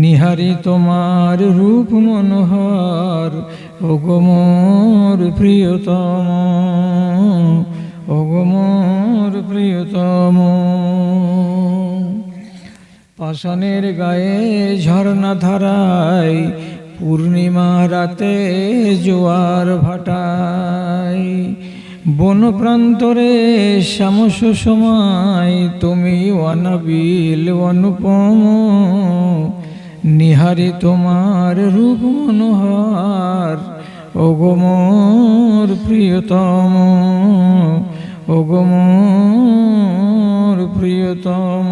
নিহারি তোমার রূপ মনোহর, ওগো মোর প্রিয়তম, ওগো মোর প্রিয়তম। পাষাণের গায়ে ঝর্ণা ধারায়, পূর্ণিমা রাতে জোয়ার ভাটায়, বন প্রান্তরে শ্যামস সময়, তুমি অনাবিল অনুপম। নিহারি তোমার রূপ মনোহর, ওগো মোর প্রিয়তম, ওগো মোর প্রিয়তম।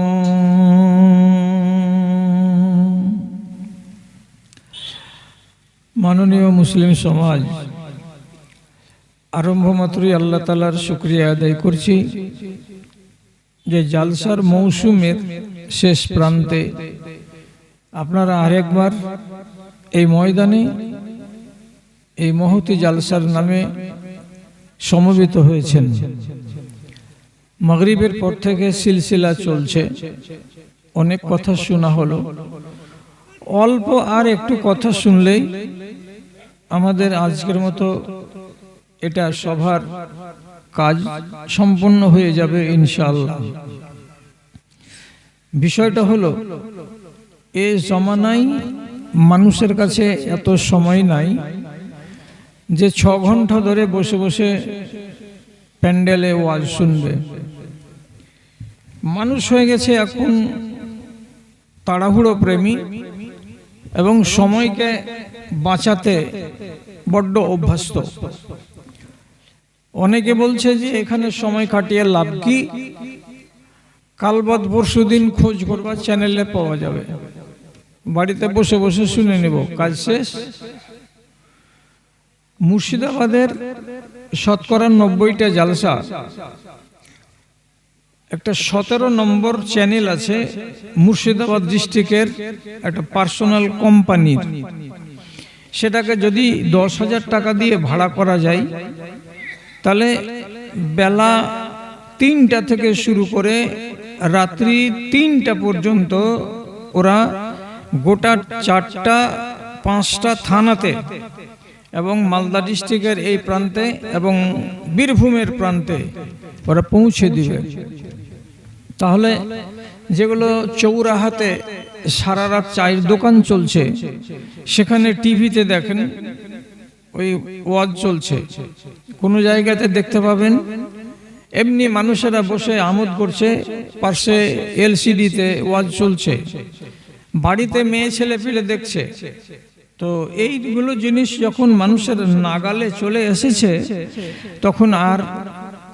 মাননীয় মুসলিম সমাজ, আরম্ভ মাত্রই আল্লাহ তাআলার শুকরিয়া আদায় করছি যে জালসার মৌসুমের শেষ প্রান্তে আপনারা আরেকবার এই ময়দানে এই মহতী জালসার নামে সমবেত হয়েছেন। মাগরিবের পর থেকে সিলসিলা চলছে, অনেক কথা শোনা হলো। অল্প আর একটু কথা শুনলেই আমাদের আজকের মতো এটা সভার কাজ সম্পন্ন হয়ে যাবে ইনশাআল্লাহ। বিষয়টা হলো, এই জমানায় মানুষের কাছে এত সময় নাই যে 6 ঘন্টা ধরে বসে বসে প্যান্ডেলে ওয়াজ শুনবে। মানুষ হয়ে গেছে এখন তাড়াহুড়ো প্রেমী এবং সময়কে বাঁচাতে বড্ড অভ্যস্ত। অনেকে বলছে যে এখানে সময় কাটিয়ে লাভ কি, কাল বাদ পরশু দিন খোঁজ করবার চ্যানেলে পাওয়া যাবে, বাড়িতে বসে বসে শুনে নেব, কাজ শেষ। মুর্শিদাবাদের শতকরা 90টা জালসা, একটা 17 নম্বর চ্যানেল আছে মুর্শিদাবাদ ডিস্ট্রিক্টের একটা পার্সোনাল কোম্পানির। সেটাকে যদি 10,000 টাকা দিয়ে ভাড়া করা যায়, তাহলে বেলা 3টা থেকে শুরু করে রাত্রি 3টা পর্যন্ত ওরা গোটা 4টা 5টা থানাতে এবং মালদা ডিস্ট্রিক্টের এই প্রান্তে এবং বীরভূমের প্রান্তে ওরা পৌঁছে দিবে। তাহলে যেগুলো চৌরাহাতে সারা রাত চায়ের দোকান চলছে, সেখানে টিভিতে দেখেন ওই ওয়াজ চলছে, কোনো জায়গাতে দেখতে পাবেন এমনি মানুষেরা বসে আমোদ করছে, পাশে এলসিডিতে ওয়াজ চলছে, বাড়িতে মেয়ে ছেলে পেলে দেখছে। তো এইগুলো জিনিস যখন মানুষের নাগালে চলে এসেছে, তখন আর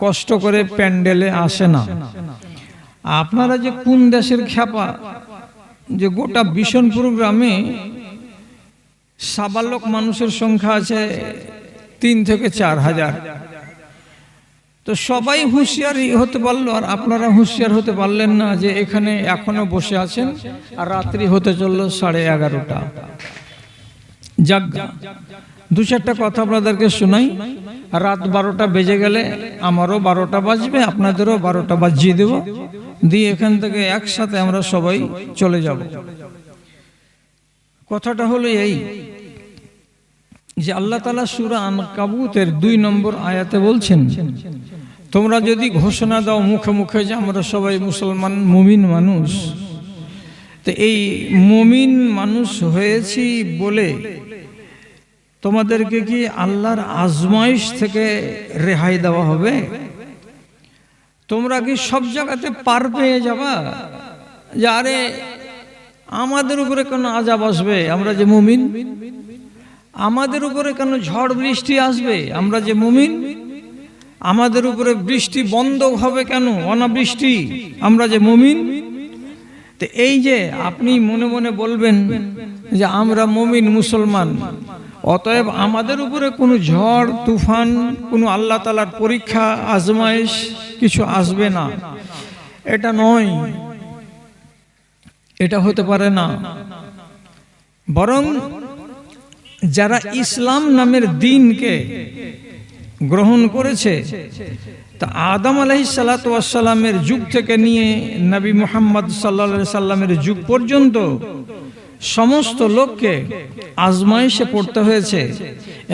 কষ্ট করে প্যান্ডেলে আসে না। আপনারা যে কোন দেশের খ্যাপা, যে গোটা বিশনপুর গ্রামে সাবালক মানুষের সংখ্যা আছে 3 থেকে 4 হাজার। তো সবাই হুঁশিয়ারি হতে পারলো, আর আপনারা হুঁশিয়ার হতে পারলেন না যে এখানে এখনো বসে আছেন আর রাত্রি হতে চললো 11:30। যাক, 2-4টা কথা আপনাদেরকে শোনাই। রাত 12টা বেজে গেলে আমারও 12টা বাজবে, আপনাদেরও 12টা বাজিয়ে দেব, দিয়ে এখান থেকে একসাথে আমরা সবাই চলে যাব। কথাটা হলো এই যে আল্লাহ তাআলা সূরা আনকাবুতের 2 নম্বর আয়াতে বলছেন, তোমরা যদি ঘোষণা দাও মুখে মুখে যে আমরা সবাই মুসলমান মুমিন মানুষ, তো এই মুমিন মানুষ হয়েছি বলে তোমাদেরকে কি আল্লাহর আজমাইশ থেকে রেহাই দেওয়া হবে? তোমরা কি সব জায়গাতে পার পেয়ে যাবা যে আরে আমাদের উপরে কেন আযাব আসবে, আমরা যে মুমিন? আমাদের উপরে কেন ঝড় বৃষ্টি আসবে, আমরা যে মুমিন? আমাদের উপরে বৃষ্টি বন্ধ হবে কেন, অনাবৃষ্টি, আমরা যে মুমিন? তো এই যে আপনি মনে মনে বলবেন যে আমরা মুমিন মুসলমান, অতএব আমাদের উপরে কোনো ঝড় তুফান, কোনো আল্লাহ তাআলার পরীক্ষা আজমাইশ কিছু আসবে না, এটা নয়, এটা হতে পারে না। বরং যারা ইসলাম নামের দ্বীনকে গ্রহণ করেছে, তা আদম আলাইহিস সালাতু ওয়াস সালামের যুগ থেকে নিয়ে নবী মুহাম্মদ সাল্লাল্লাহু আলাইহি সাল্লামের যুগ পর্যন্ত সমস্ত লোককে আজমাইশে পড়তে হয়েছে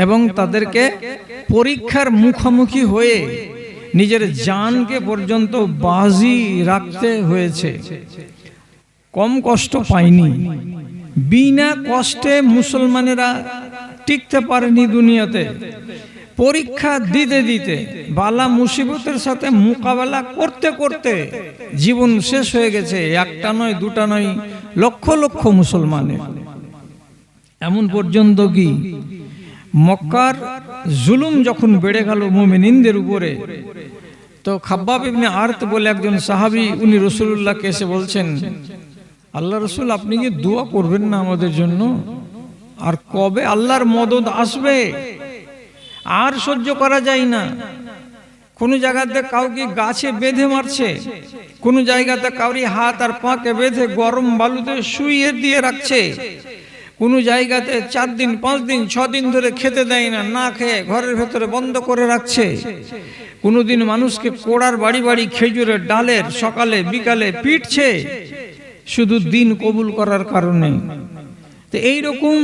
এবং তাদেরকে পরীক্ষার মুখোমুখি হয়ে নিজের জানকে পর্যন্ত বাজি রাখতে হয়েছে। কম কষ্ট পায়নি। বিনা কষ্টে মুসলমানেরা টিকতে পারেনি দুনিয়াতে। পরীক্ষা দিতে দিতে, বালা মুসিবতের সাথে মোকাবেলা করতে করতে জীবন শেষ হয়ে গেছে। একটা নয়, দুটা নয়, লক্ষ লক্ষ মুসলমানের। এমন পর্যন্ত কি মক্কার জুলুম যখন বেড়ে গেল মুমিনদের উপরে, তো খাব্বাব ইবনে আরত বলে একজন সাহাবী, উনি রাসূলুল্লাহকে এসে বলছেন, আল্লাহ রাসূল, আপনি কি দোয়া করবেন না আমাদের জন্য? আর কবে আল্লাহর মদদ আসবে? আর সহ্য করা যায় না। কোন জায়গাতে কাউকে গাছে বেঁধে মারছে, কোন জায়গাতে কাউরি হাত আর পাকে বেঁধে গরম বালুতে শুইয়ে দিয়ে রাখছে, কোন জায়গাতে 4 দিন 5 দিন 6 দিন ধরে খেতে দেয় না, না খেয়ে ঘরের ভেতরে বন্ধ করে রাখছে। কোনদিন মানুষকে কোড়ার বাড়ি বাড়ি খেজুরের ডালের সকালে বিকালে পিটছে, শুধু দিন কবুল করার কারণে। তো এইরকম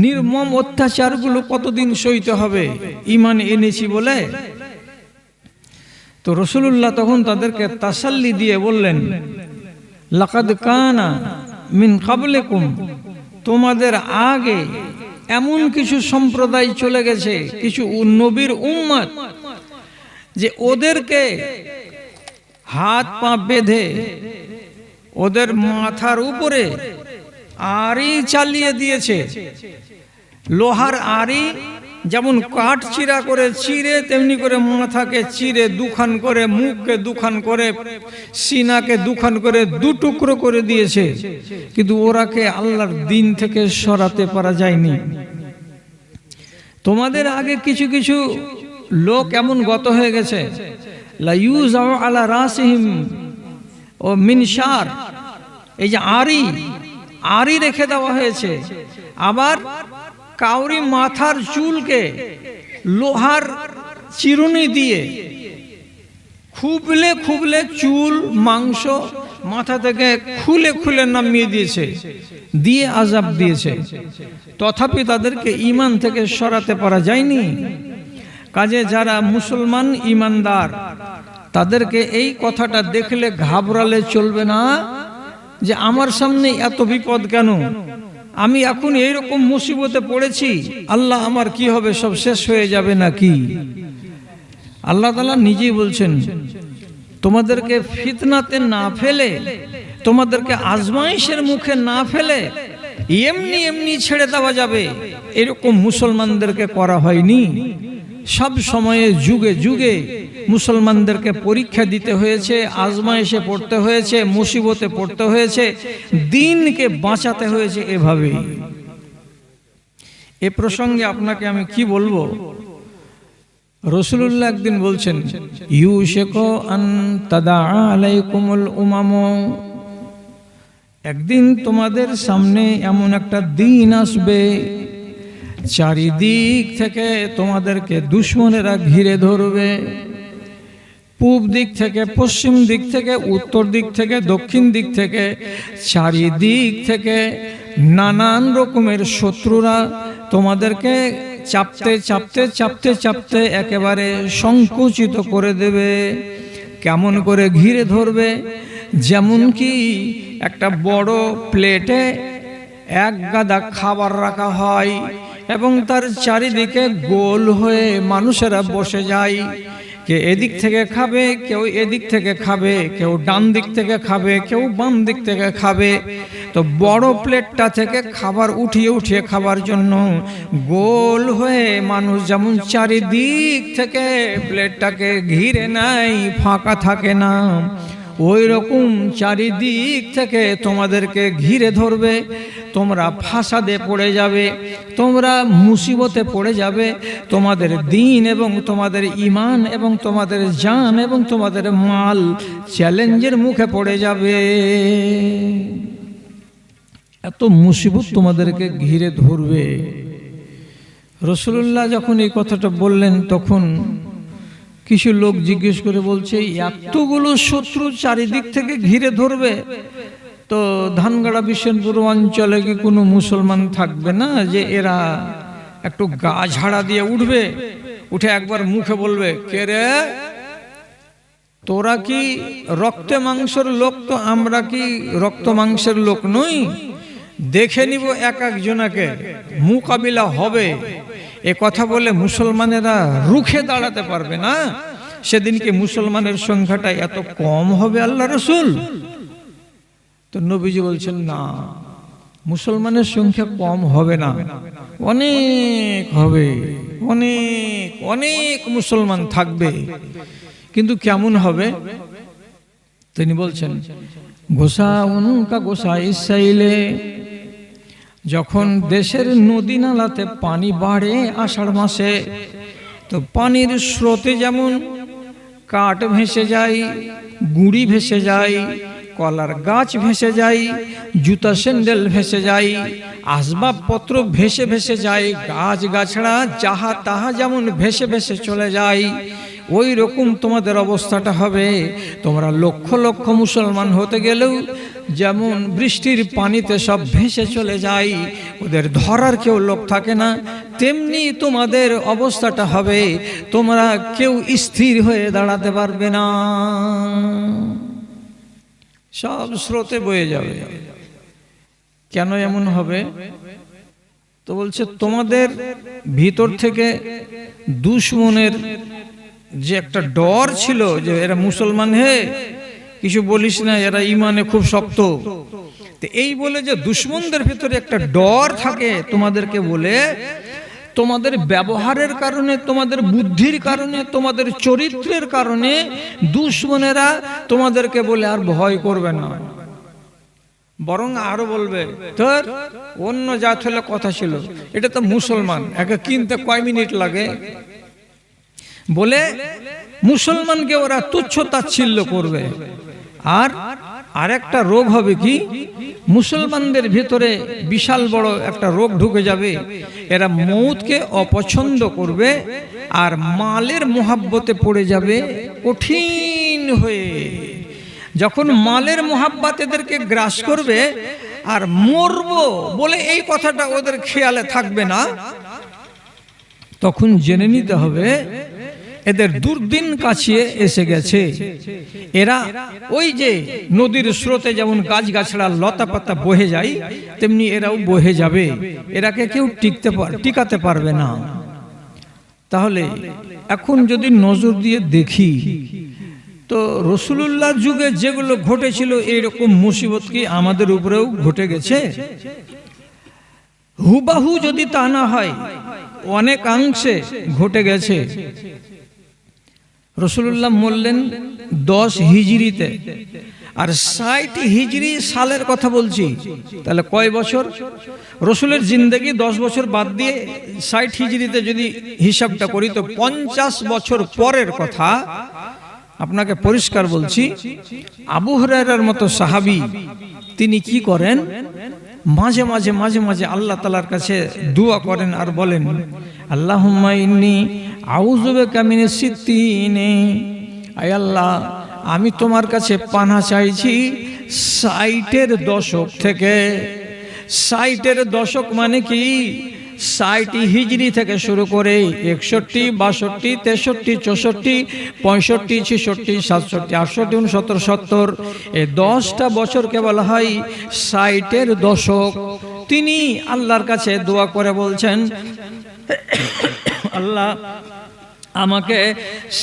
নির্মম অত্যাচারগুলো কতদিন সইতে হবে ঈমান এনেছি বলে? তো রাসূলুল্লাহ তখন তাদেরকে তাসাল্লি দিয়ে বললেন, লাকাদ কানা মিন ক্বাবলিকুম, তোমাদের আগে এমন কিছু সম্প্রদায় চলে গেছে, কিছু নবীর উম্মত, যে ওদেরকে হাত পা বেঁধে ওদের মাথার উপরে আড়ি চালিয়ে দিয়েছে। লোহার আড়ি যেমন কাঠ চিরা করে চিরে, তেমনি করে মাথাকে চিরে দুখান করে, মুখকে দুখান করে, সিনাকে দুখান করে, 2 টুকরো করে দিয়েছে। কিন্তু ওরাকে আল্লাহর দিন থেকে সরাতে পারা যায়নি। তোমাদের আগে কিছু কিছু লোক এমন গত হয়ে গেছে, লা ইউজাউ আলা রাসিহিম ও মিনশার, এই যে আড়ি রেখে দেওয়া হয়েছে। আবার কাউরি মাথার চুলকে লোহার চিরুনি দিয়ে খুবলে খুবলে চুল মাংস মাথা থেকে খুলে খুলে নামিয়ে দিয়েছে, দিয়ে আযাব দিয়েছে। তথাপি তাদেরকে ঈমান থেকে সরাতে পারা যায়নি। কাজে যারা মুসলমান ঈমানদার, তাদেরকে এই কথাটা দেখলে ঘাবড়ালে চলবে না যে আমার সামনে এত বিপদ কেন, আমি এখন এইরকম মুসিবতে পড়েছি, আল্লাহ আমার কি হবে, সব শেষ হয়ে যাবে নাকি? আল্লাহ তাআলা নিজেই বলছেন, তোমাদেরকে ফিতনাতে না ফেলে, তোমাদেরকে আজমাইশের মুখে না ফেলে এমনি এমনি ছেড়ে দেওয়া যাবে, এরকম মুসলমানদেরকে করা হয়নি। সব সময়ে যুগে যুগে মুসলমানদেরকে পরীক্ষা দিতে হয়েছে, আজমাইশে পড়তে হয়েছে, মুসিবতে পড়তে হয়েছে, দিনকে বাঁচাতে হয়েছে। এভাবেই এ প্রসঙ্গে আপনাকে আমি কি বলবো, রাসূলুল্লাহ একদিন বলছেন, ইউশিকু আন তাদা আলাইকুমুল উমাম, একদিন তোমাদের সামনে এমন একটা দিন আসবে, চারিদিক থেকে তোমাদেরকে দুশমনেরা ঘিরে ধরবে। পূব দিক থেকে, পশ্চিম দিক থেকে, উত্তর দিক থেকে, দক্ষিণ দিক থেকে, চারিদিক থেকে নানান রকমের শত্রুরা তোমাদেরকে চাপতে চাপতে চাপতে চাপতে একেবারে সংকুচিত করে দেবে। কেমন করে ঘিরে ধরবে? যেমন কি একটা বড় প্লেটে এক গাদা খাবার রাখা হয় এবং তার চারিদিকে গোল হয়ে মানুষেরা বসে যায়। কে এদিক থেকে খাবে, কেউ এদিক থেকে খাবে, কেউ ডান দিক থেকে খাবে, কেউ বাম দিক থেকে খাবে। তো বড় প্লেটটা থেকে খাবার উঠিয়ে উঠিয়ে খাবার জন্য গোল হয়ে মানুষ যেমন চারিদিক থেকে প্লেটটাকে ঘিরে নেয়, ফাঁকা থাকে না, ওই রকম চারিদিক থেকে তোমাদেরকে ঘিরে ধরবে। তোমরা ফাসাদে পড়ে যাবে, তোমরা মুসিবতে পড়ে যাবে, তোমাদের দিন এবং তোমাদের ঈমান এবং তোমাদের জান এবং তোমাদের মাল চ্যালেঞ্জের মুখে পড়ে যাবে। এত মুসিবত তোমাদেরকে ঘিরে ধরবে। রাসূলুল্লাহ যখন এই কথাটা বললেন, তখন কিছু লোক জিজ্ঞেস করে বলছে, এতগুলো শত্রু চারিদিক থেকে ঘিরে ধরবে, তো ধানগাড়া বিশনপুর অঞ্চলে কি কোনো মুসলমান থাকবে না যে এরা একটু গা ঝাড়া দিয়ে উঠবে, উঠে একবার মুখে বলবে, কে রে তোরা কি রক্ত মাংসের লোক? তো আমরা কি রক্ত মাংসের লোক নই? দেখে নিব এক একজনাকে, মোকাবিলা হবে। এ কথা বলে মুসলমানেরা রুখে দাঁড়াতে পারবে না। সেদিনকে মুসলমানের সংখ্যাটা এত কম হবে আল্লাহ রসুল? তো নবীজি বলছেন না, মুসলমানের সংখ্যা কম হবে না, অনেক হবে, অনেক অনেক মুসলমান থাকবে। কিন্তু কেমন হবে? তিনি বলছেন, গোসা উনকা গোসা ইসাইলে, যখন দেশের নদী নালাতে পানি বাড়ে আষাঢ় মাসে, তো পানির স্রোতে যেমন কাঠ ভেসে যায়, গুঁড়ি ভেসে যায়, কলার গাছ ভেসে যায়, জুতা স্যান্ডেল ভেসে যায়, আসবাবপত্র ভেসে ভেসে যায়, গাছ গাছড়া যাহা তাহা যেমন ভেসে ভেসে চলে যায়, ওই রকম তোমাদের অবস্থাটা হবে। তোমরা লক্ষ লক্ষ মুসলমান হতে গেলেও যেমন বৃষ্টির পানিতে সব ভেসে চলে যায়, ওদের ধরার কেউ লোক থাকে না, তেমনি তোমাদের অবস্থাটা হবে। তোমরা কেউ স্থির হয়ে দাঁড়াতে পারবে না, সব স্রোতে বয়ে যাবে। কেন এমন হবে? তো বলছে, তোমাদের ভিতর থেকে দুশমনের যে একটা ডর ছিল, যে এরা মুসলমান, হে কিছু বলিস না, এরা ইমানে খুব শক্ত, তো এই বলে যে দুশমনদের ভিতরে একটা ডর থাকে তোমাদেরকে বলে, তোমাদের ব্যবহারের কারণে, তোমাদের বুদ্ধির কারণে, তোমাদের চরিত্রের কারণে দুশমনেরা তোমাদেরকে বলে আর ভয় করবে না, বরং আরো বলবে, তোর অন্য জাত হলে কথা ছিল, এটা তো মুসলমান, একে কিনতে কয় মিনিট লাগে, বলে মুসলমানকে ওরা তুচ্ছ তাচ্ছিল্য করবে। আর আরেকটা রোগ হবে কি, মুসলমানদের ভিতরে বিশাল বড় একটা রোগ ঢুকে যাবে, এরা মৌতকে অপছন্দ করবে আর মালের মোহাব্বতে পড়ে যাবে কঠিন হয়ে। যখন মালের মোহাব্বত এদেরকে গ্রাস করবে আর মরবো বলে এই কথাটা ওদের খেয়ালে থাকবে না, তখন জেনে নিতে হবে এদের দুর্দিন কাছিয়ে এসে গেছে। এরা ওই যে নদীর স্রোতে যেমন গাছ গাছড়া লতা পাতা বহে যায়, তেমনি এরাও বহে যাবে, এরাকে কেউ টিকাতে পারবে না। তাহলে এখন যদি নজর দিয়ে দেখি, তো রাসূলুল্লাহর যুগে যেগুলো ঘটেছিল এইরকম মুসিবত কি আমাদের উপরেও ঘটে গেছে? হুবাহু যদি তা না হয়, অনেকাংশে ঘটে গেছে। রাসূলুল্লাহ মরলেন 10 হিজরিতে, আর 60 হিজরি সালের কথা বলছি, তাহলে কয় বছর? রাসূলের জিন্দেগি 10 বছর বাদ দিয়ে 60 হিজরিতে যদি হিসাবটা করি, তো 50 বছর পরের কথা। আপনাকে পরিষ্কার বলছি, আবু হুরায়রার মতো সাহাবী তিনি কি করেন, মাঝে মাঝে মাঝে মাঝে আল্লাহ তাআলার কাছে দোয়া করেন আর বলেন, আল্লাহুম্মা ইন্নী আউযু বিকা মিনাস সিত্তিনে, আয় আল্লাহ আমি তোমার কাছে পানাহ চাইছি 60-এর দশক থেকে। 60-এর দশক মানে কি? 60 হিজরি থেকে শুরু করে 61, 62, 63, 64, 65, 66, 67, 68, 69, 70, এই 10টা বছরকে বলা হয় 60-এর দশক। তিনি আল্লাহর কাছে দোয়া করে বলছেন, আল্লাহ আমাকে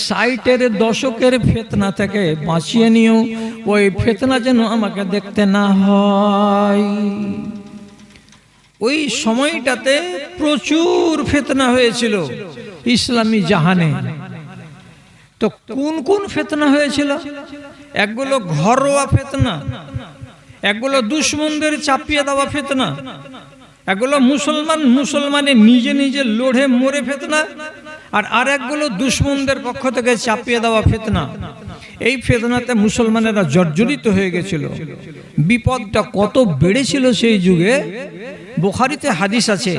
60-এর দশকের ফিতনা থেকে বাঁচিয়ে নিও, ওই ফিতনা যেন আমাকে দেখতে না হয়। ওই সময়টাতে প্রচুর ফিতনা হয়েছিল ইসলামী জাহানে। তো কোন কোন ফিতনা হয়েছিল? একগুলো ঘরোয়া ফিতনা, একগুলো দুশমনদের চাপিয়ে দেওয়া ফিতনা, একগুলো মুসলমানে নিজে নিজে লড়ে মরে ফিতনা, আর আরেকগুলো দুশমনদের পক্ষ থেকে চাপিয়ে দেওয়া ফিতনা। এই ফিতনাতে মুসলমানেরা জর্জরিত হয়ে গেছিল। বিপদটা কত বেড়েছিল সেই যুগে। বুখারীতে হাদিস আছে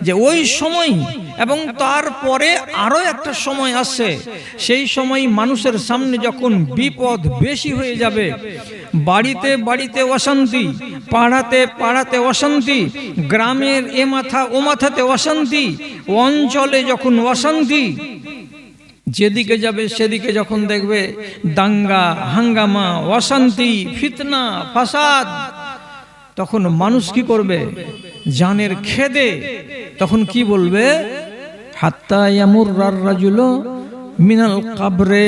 যে ওই সময় এবং তারপরে আরো একটা সময় আসছে, সেই সময় মানুষের সামনে যখন বিপদ বেশি হয়ে যাবে, বাড়িতে বাড়িতে অশান্তি, পাড়াতে পাড়াতে অশান্তি, গ্রামের এ মাথা ও মাথাতে অশান্তি, অঞ্চলে যখন অশান্তি, যেদিকে যাবে সেদিকে যখন দেখবে দাঙ্গা হাঙ্গামা, অশান্তি, ফিতনা, ফাসাদ, তখন মানুষ কি করবে? জানের খেদে তখন কি বলবে? হাত্তা ইয়ামুররার রাজুলু মিনাল কাবরে।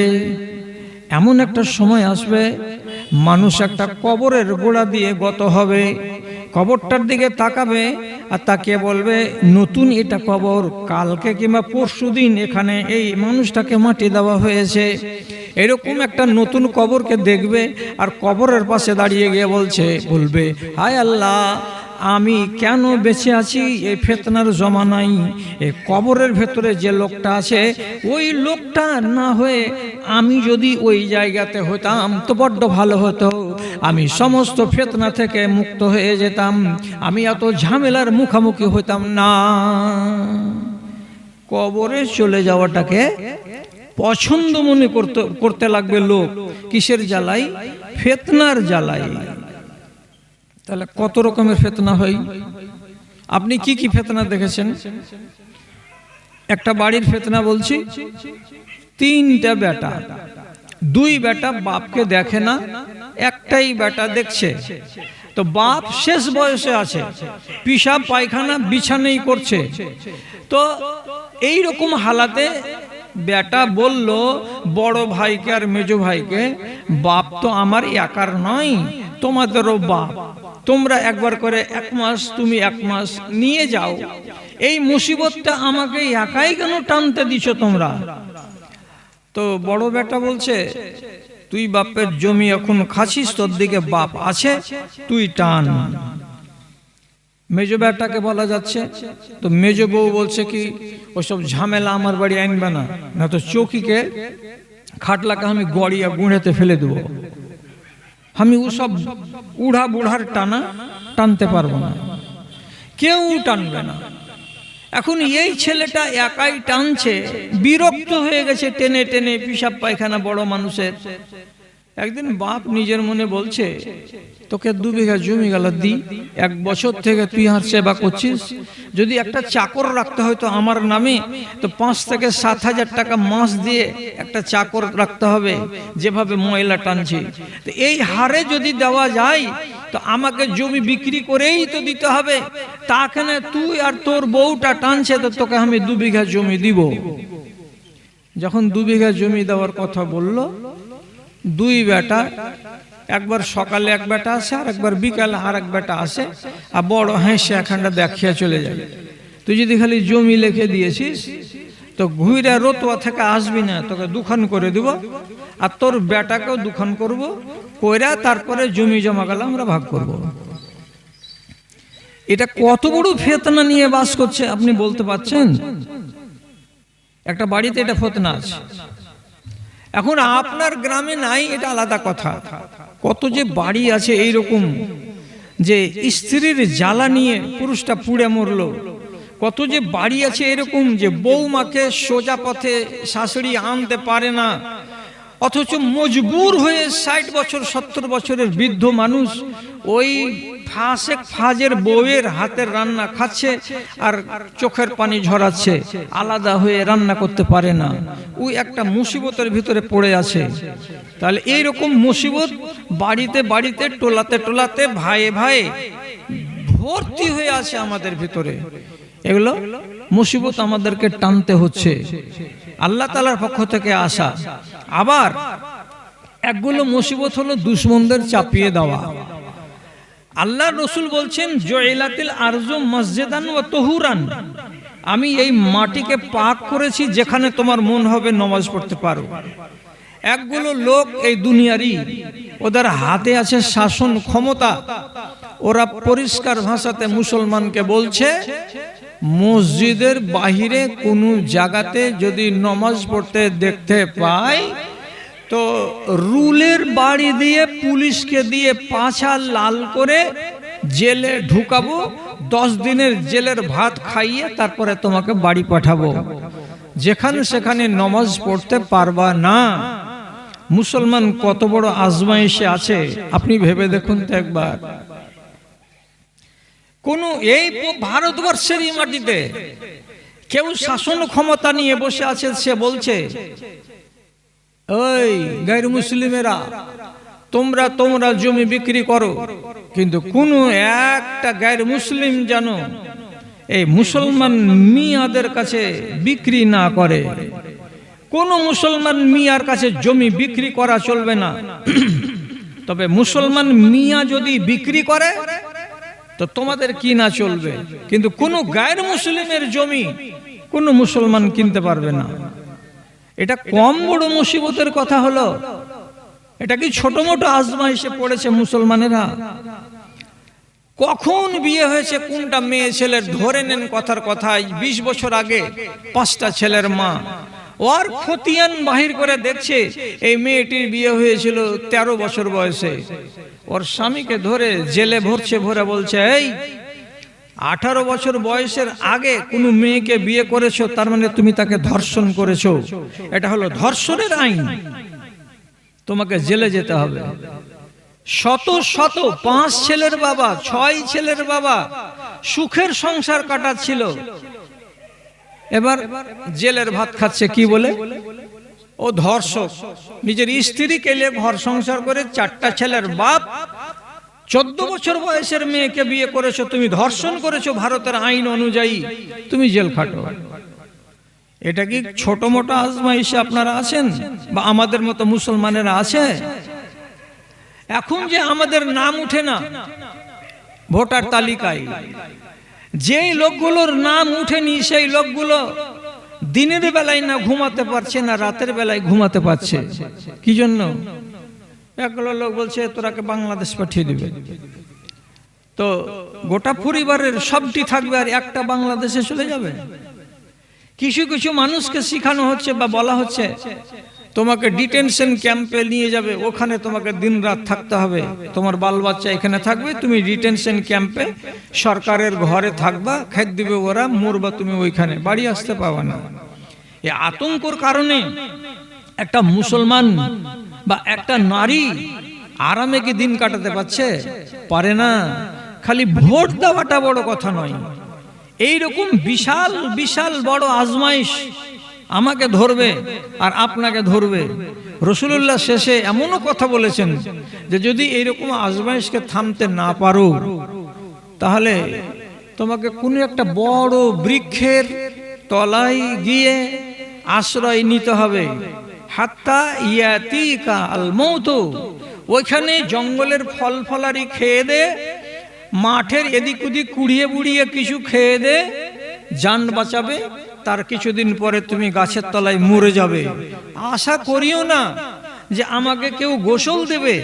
এমন একটা সময় আসবে মানুষ একটা কবরের গোড়া দিয়ে গত হবে, কবরটার দিকে তাকাবে আর তাকে বলবে নতুন এটা কবর, কালকে কিংবা পরশুদিন এখানে এই মানুষটাকে মাটি দেওয়া হয়েছে। এরকম একটা নতুন কবরকে দেখবে আর কবরের পাশে দাঁড়িয়ে গিয়ে বলবে হায় আল্লাহ, আমি কেন বেঁচে আছি এই ফিতনার জমানায়? এই কবরের ভেতরে যে লোকটা আছে ওই লোকটা না হয়ে আমি যদি ওই জায়গাতে হতাম তো বড্ড ভালো হতো, আমি সমস্ত ফিতনা থেকে মুক্ত হয়ে যেতাম, আমি এত ঝামেলার মুখোমুখি হতাম না। কবরে চলে যাওয়াটাকে পছন্দ মনে করতে লাগবে লোক। কিসের জ্বালাই? ফিতনার জ্বালাই। তাহলে কত রকমের ফিতনা হয়? আপনি কি কি ফিতনা দেখেছেন? একটা বাড়ির ফিতনা বলছি। 3টা বেটা, 2 বেটা বাপকে দেখে না, একটাই বেটা দেখছে। তো বাপ শেষ বয়সে আছে, পিশাব পায়খানা বিছানাই করছে। তো এই রকম হালাতে বেটা বলল বড় ভাইকে আর মেজো ভাইকে, বাপ তো আমার একার নয়, তোমাদেরও বাপ, তোমরা একবার করে 1 মাস, তুমি 1 মাস নিয়ে যাও, এই মুসিবতটা আমাকে একাই কেন টানতে দিছো তোমরা? তো বড় বেটা বলছে তুই বাপের জমি এখন খাচ্ছিস, তোর দিকে বাপ আছে, তুই টান। মেজো বেটাকে বলা যাচ্ছে, তো মেজো বউ বলছে কি ওসব ঝামেলা আমার বাড়ি আনবে না, না তো চৌকিকে খাটলাকে আমি গড়িয়া গুঁড়েতে ফেলে দেবো, আমি ওসব উড়া বুড়ার টানা টানতে পারবো না, কেউ টানবে না। এখন এই ছেলেটা একাই টানছে, বিরক্ত হয়ে গেছে টেনে টেনে পিশাব পায়খানা বড় মানুষের। একদিন বাপ নিজের মনে বলছে তোকে 2 বিঘা জমি গেল দি, 1 বছর থেকে তুই আর সেবা করছিস, যদি একটা চাকর রাখতে হয় তো আমার নামে, তো 5 থেকে 7 হাজার টাকা মাস দিয়ে একটা চাকর রাখতে হবে, যেভাবে ময়লা টানছে। তো এই হারে যদি দেওয়া যায় তো আমাকে জমি বিক্রি করেই তো দিতে হবে, তাকে না তুই আর তোর বউটা টানছে, তো তোকে আমি 2 বিঘা জমি দিব। যখন 2 বিঘা জমি দেওয়ার কথা বলল, 2 বেটা, একবার সকালে 1 বেটা আসে আর একবার বিকালে আর 1 বেটা আসে, আর বড় হেসে এখানটা দেখিয়া চলে যায়। তুই যদি খালি জমি লিখে দিয়েছিস তো ঘুরে রতুয়া থেকে আসবি না, তোকে দুখান করে দিব, আর তোর বেটাকেও দুখান করব, কইরা তারপরে জমি জমা গেলে আমরা ভাগ করব। এটা কত বড় ফিতনা নিয়ে বাস করছে আপনি বলতে পারছেন? একটা বাড়িতে এটা ফিতনা আছে। এখন আপনার গ্রামে নাই, এটা আলাদা কথা। কত যে বাড়ি আছে এইরকম যে স্ত্রীর জ্বালা নিয়ে পুরুষটা পুড়ে মরলো, কত যে বাড়ি আছে এরকম যে বৌমাকে সোজা পথে শাশুড়ি আনতে পারে না, অথচ মজবুর হয়ে 60 বছর 70 বছরের বৃদ্ধ মানুষ ওই ফাজের বউয়ের হাতের রান্না খাচ্ছে আর চোখের পানি ঝরাচ্ছে, আলাদা হয়ে রান্না করতে পারে না। ওই একটা মুসিবতের ভিতরে পড়ে আছে। তাহলে এইরকম মুসিবত বাড়িতে বাড়িতে, টোলাতে টোলাতে, ভাইয়ে ভাইয়ে ভর্তি হয়ে আছে আমাদের ভিতরে। এগুলো মুসিবত আমাদেরকে টানতে হচ্ছে, আল্লাহ তাআলার পক্ষ থেকে আসা। আবার একগুলো মুসিবত হলো দুশমনদের চাপিয়ে দেওয়া। আল্লাহ রসুল বলছেন জয়লাতিল আরজু মসজিদান ওয়া তুহুরান, আমি এই মাটিকে পাক করেছি যেখানে তোমার মন হবে নামাজ পড়তে পারো। একগুলো লোক এই দুনিয়ারই, ওদের হাতে আছে শাসন ক্ষমতা, ওরা পরিষ্কার ভাষাতে মুসলমানকে বলছে মসজিদের বাহিরে কোনো জায়গাতে যদি নামাজ পড়তে দেখতে পায় তো রুলের বাড়ি দিয়ে পুলিশকে দিয়ে পাছা লাল করে জেলে ঢুকাবো, 10 দিনের জেলের ভাত খাইয়ে তারপরে তোমাকে বাড়ি পাঠাবো, যেখানে সেখানে নামাজ পড়তে পারবা না। মুসলমান কত বড় আজমাইশে আছে আপনি ভেবে দেখুন তো একবার। কোন এই ভারতবর্ষেরই মাটিতে কেউ শাসন ক্ষমতা নিয়ে বসে আছে, সে বলছে ওই গায়র মুসলিমেরা তোমরা জমি বিক্রি করো, কিন্তু কোন একটা গায়র মুসলিম যেন এই মুসলমান মিয়াদের কাছে বিক্রি না করে। কোন মুসলমান মিয়ার কাছে জমি বিক্রি করা চলবে না। তবে মুসলমান মিয়া যদি বিক্রি করে তো তোমাদের কি না চলবে, কিন্তু কোন গায়র মুসলিমের জমি কোন মুসলমান কিনতে পারবে না। এটা কম বড় মুসিবতের কথা হলো? এটা কি ছোট মোটো আজমাইশে পড়েছে মুসলমানেরা? কখন বিয়ে হয়েছে কোনটা মেয়ে ছেলের ধরে নেন কথার কথায় 20 বছর আগে 5টা ছেলের মা ওর খতিয়ান বাহির করে দেখছে এই মেয়েটির বিয়ে হয়েছিল 13 বছর বয়সে, ওর স্বামীকে ধরে জেলে ভরে বলছে এই 18 বছর বয়সের আগে কোনো মেয়েকে বিয়ে করেছো, তার মানে তুমি তাকে ধর্ষণ করেছো। এটা হলো ধর্ষণের আইন, তোমাকে জেলে যেতে হবে। শত 5 ছেলের বাবা 6 ছেলের বাবা সুখের সংসার কাটাচ্ছিল, এবার জেলের ভাত খাচ্ছে কি বলে? ও ধর্ষক। নিজের স্ত্রীকে নিয়ে ঘর সংসার করে 4টা ছেলের বাপ, 14 বছর বয়সের মেয়েকে বিয়ে করেছো, তুমি ধর্ষণ করেছো ভারতের আইন অনুযায়ী, তুমি জেল খাটো। এটা কি ছোট মোটো আজমাইশে আপনারা আছেন বা আমাদের মতো মুসলমানেরা আছে? এখন যে আমাদের নাম উঠে না ভোটার তালিকায়, যেই লোকগুলোর নাম উঠেনি সেই লোকগুলো দিনের বেলায় না ঘুমাতে পারছে না রাতের বেলায় ঘুমাতে পারছে। কি জন্য? একগুলো লোক বলছে তোরাকে বাংলাদেশ পাঠিয়ে দিবে, তো গোটা পরিবারের সবটি থাকবে আর একটা বাংলাদেশে চলে যাবে। কিছু কিছু মানুষকে শিখানো হচ্ছে বা বলা হচ্ছে তোমাকে ডিটেনশন ক্যাম্পে নিয়ে যাবে, ওখানে তোমাকে দিন রাত থাকতে হবে, তোমার বাল বাচ্চা এখানে থাকবে, তুমি ডিটেনশন ক্যাম্পে সরকারের ঘরে থাকবা, খেত দিবে ওরা, মরবা তুমি ওইখানে, বাড়ি আসতে পাবা না। এই আতঙ্কর কারণে একটা মুসলমান বা একটা নারী আরামে কি দিন কাটাতে পারে না। খালি ভোট দেওয়াটা বড় কথা নয়, এইরকম বিশাল বিশাল বড় আজমাইশ আমাকে ধরবে আর আপনাকে ধরবে। রাসূলুল্লাহ শেষে এমনও কথা বলেছেন যে যদি এইরকম আজমাইশকে থামতে না পারো তাহলে তোমাকে কোনো একটা বড় বৃক্ষের তলায় গিয়ে আশ্রয় নিতে হবে, হাত্তা ইয়াতিকা আল মউত। ওইখানে জঙ্গলের ফল ফলারি খেয়ে দে, মাঠের এদিক ওদিক কুড়িয়ে বুড়িয়ে কিছু খেয়ে দে, জান বাঁচাবে, তার কিছুদিন পরে তুমি গাছের তলায় মরে যাবে। আশা করিও না যে আমাকে কেউ গোসল দেবে,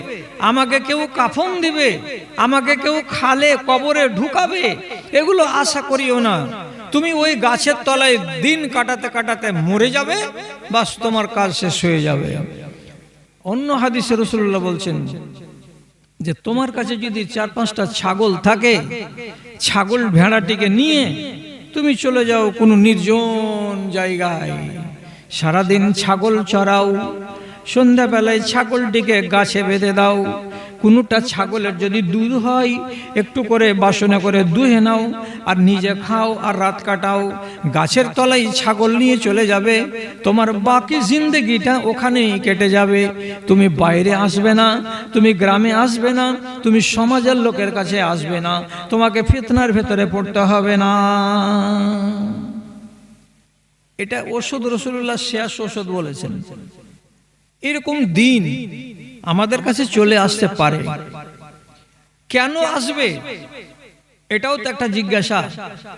আমাকে কেউ কাফন দেবে, আমাকে কেউ খালে কবরে ঢুকাবে, এগুলো আশা করিও না। তুমি ওই গাছের তলায় দিন কাটাতে কাটাতে মরে যাবে, বাস তোমার কাজ শেষ হয়ে যাবে। অন্য হাদিসে রাসূলুল্লাহ বলছেন যে তোমার কাছে যদি 4-5টা ছাগল থাকে, ছাগল ভেড়াটিকে নিয়ে তুমি চলে যাও কোনো নির্জন জায়গায়, সারাদিন ছাগল চড়াও, সন্ধ্যাবেলায় ছাগলটিকে গাছে বেঁধে দাও। কোনোটা ছাগলের যদি দুধ হয় একটু করে বাসনে করে দুহে নাও আর নিজে খাও আর রাত কাটাও। গাছের তলায় ছাগল নিয়ে চলে যাবে, তোমার বাকি জিন্দগিটা ওখানেই কেটে যাবে। তুমি বাইরে আসবে না, তুমি গ্রামে আসবে না, তুমি সমাজের লোকের কাছে আসবে না, তোমাকে ফিতনার ভেতরে পড়তে হবে না। এটা ওষুধ, রাসূলুল্লাহ শেষ ওষুধ বলেছেন। এরকম দিন আমাদের কাছে চলে আসতে পারে, কেন আসবে এটাও তো একটা জিজ্ঞাসা।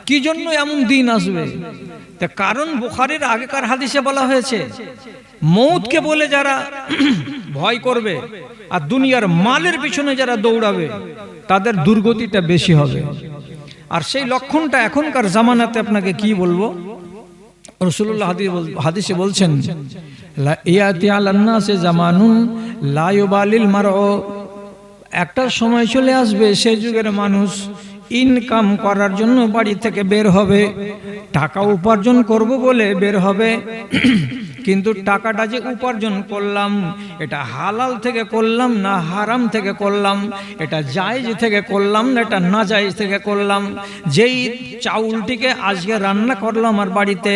কি জন্য এমন দিন আসবে? তার কারণ বুখারীর আগেকার হাদিসে বলা হয়েছে মৌতকে বলে যারা ভয় করবে আর দুনিয়ার মালের পিছনে যারা দৌড়াবে তাদের দুর্গতিটা বেশি হবে। আর সেই লক্ষণটা এখনকার জামানাতে আপনাকে কি বলবো, রাসূলুল্লাহ হাদিসে বলছেন ইয়াতি আলান নাসি জামানুন লা ইউবালিল মারউ, একটা সময় চলে আসবে সেই যুগের মানুষ ইনকাম করার জন্য বাড়ি থেকে বের হবে, টাকা উপার্জন করব বলে বের হবে, কিন্তু টাকাটা যে উপার্জন করলাম এটা হালাল থেকে করলাম না হারাম থেকে করলাম, এটা জায়েজ থেকে করলাম না এটা নাজায়েজ থেকে করলাম। যেই চাউলটিকে আজকে রান্না করলাম আমার বাড়িতে,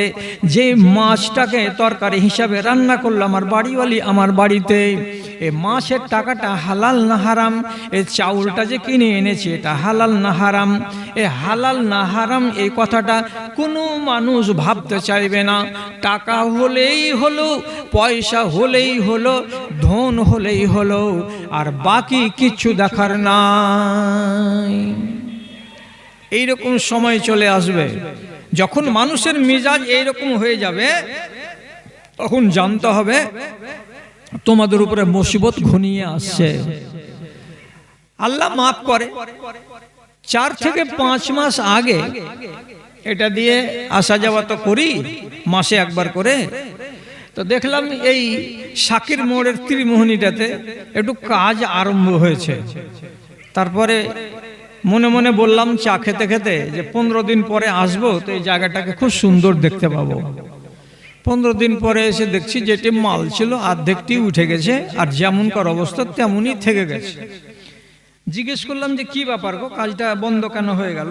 যে মাছটাকে তরকারি হিসাবে রান্না করলাম আমার বাড়িওয়ালি আমার বাড়িতে, এই মাছের টাকাটা হালাল না হারাম, এই চাউলটা যে কিনে এনেছি এটা হালাল না হারাম। এই হালাল না হারাম এই কথাটা কোনো মানুষ ভাবতে চাইবে না। টাকা হলেই হলো, পয়সা হলেই হলো, ধন হলেই হলো, আর বাকি কিছু দেখার নাই। এইরকম সময় চলে আসবে যখন মানুষের মেজাজ এইরকম হয়ে যাবে, তখন জানতে হবে তোমাদের উপরে মুসিবত ঘনিয়ে আসছে। আল্লাহ মাফ করে। 4 থেকে 5 মাস আগে এটা দিয়ে আসা যাওয়া তো করি মাসে একবার করে, তো দেখলাম এই শাকির মোড়ের ত্রিমোহনীটাতে একটু কাজ আরম্ভ হয়েছে। তারপরে মনে মনে বললাম চা খেতে খেতে যে 15 দিন পরে আসবো, তো এই জায়গাটাকে খুব সুন্দর দেখতে পাবো। 15 দিন পরে এসে দেখছি যেটি মাল ছিল অর্ধেকটি উঠে গেছে, আর যেমনকার অবস্থা তেমনই থেকে গেছে। জিজ্ঞেস করলাম যে কি ব্যাপার গো, কাজটা বন্ধ কেন হয়ে গেল?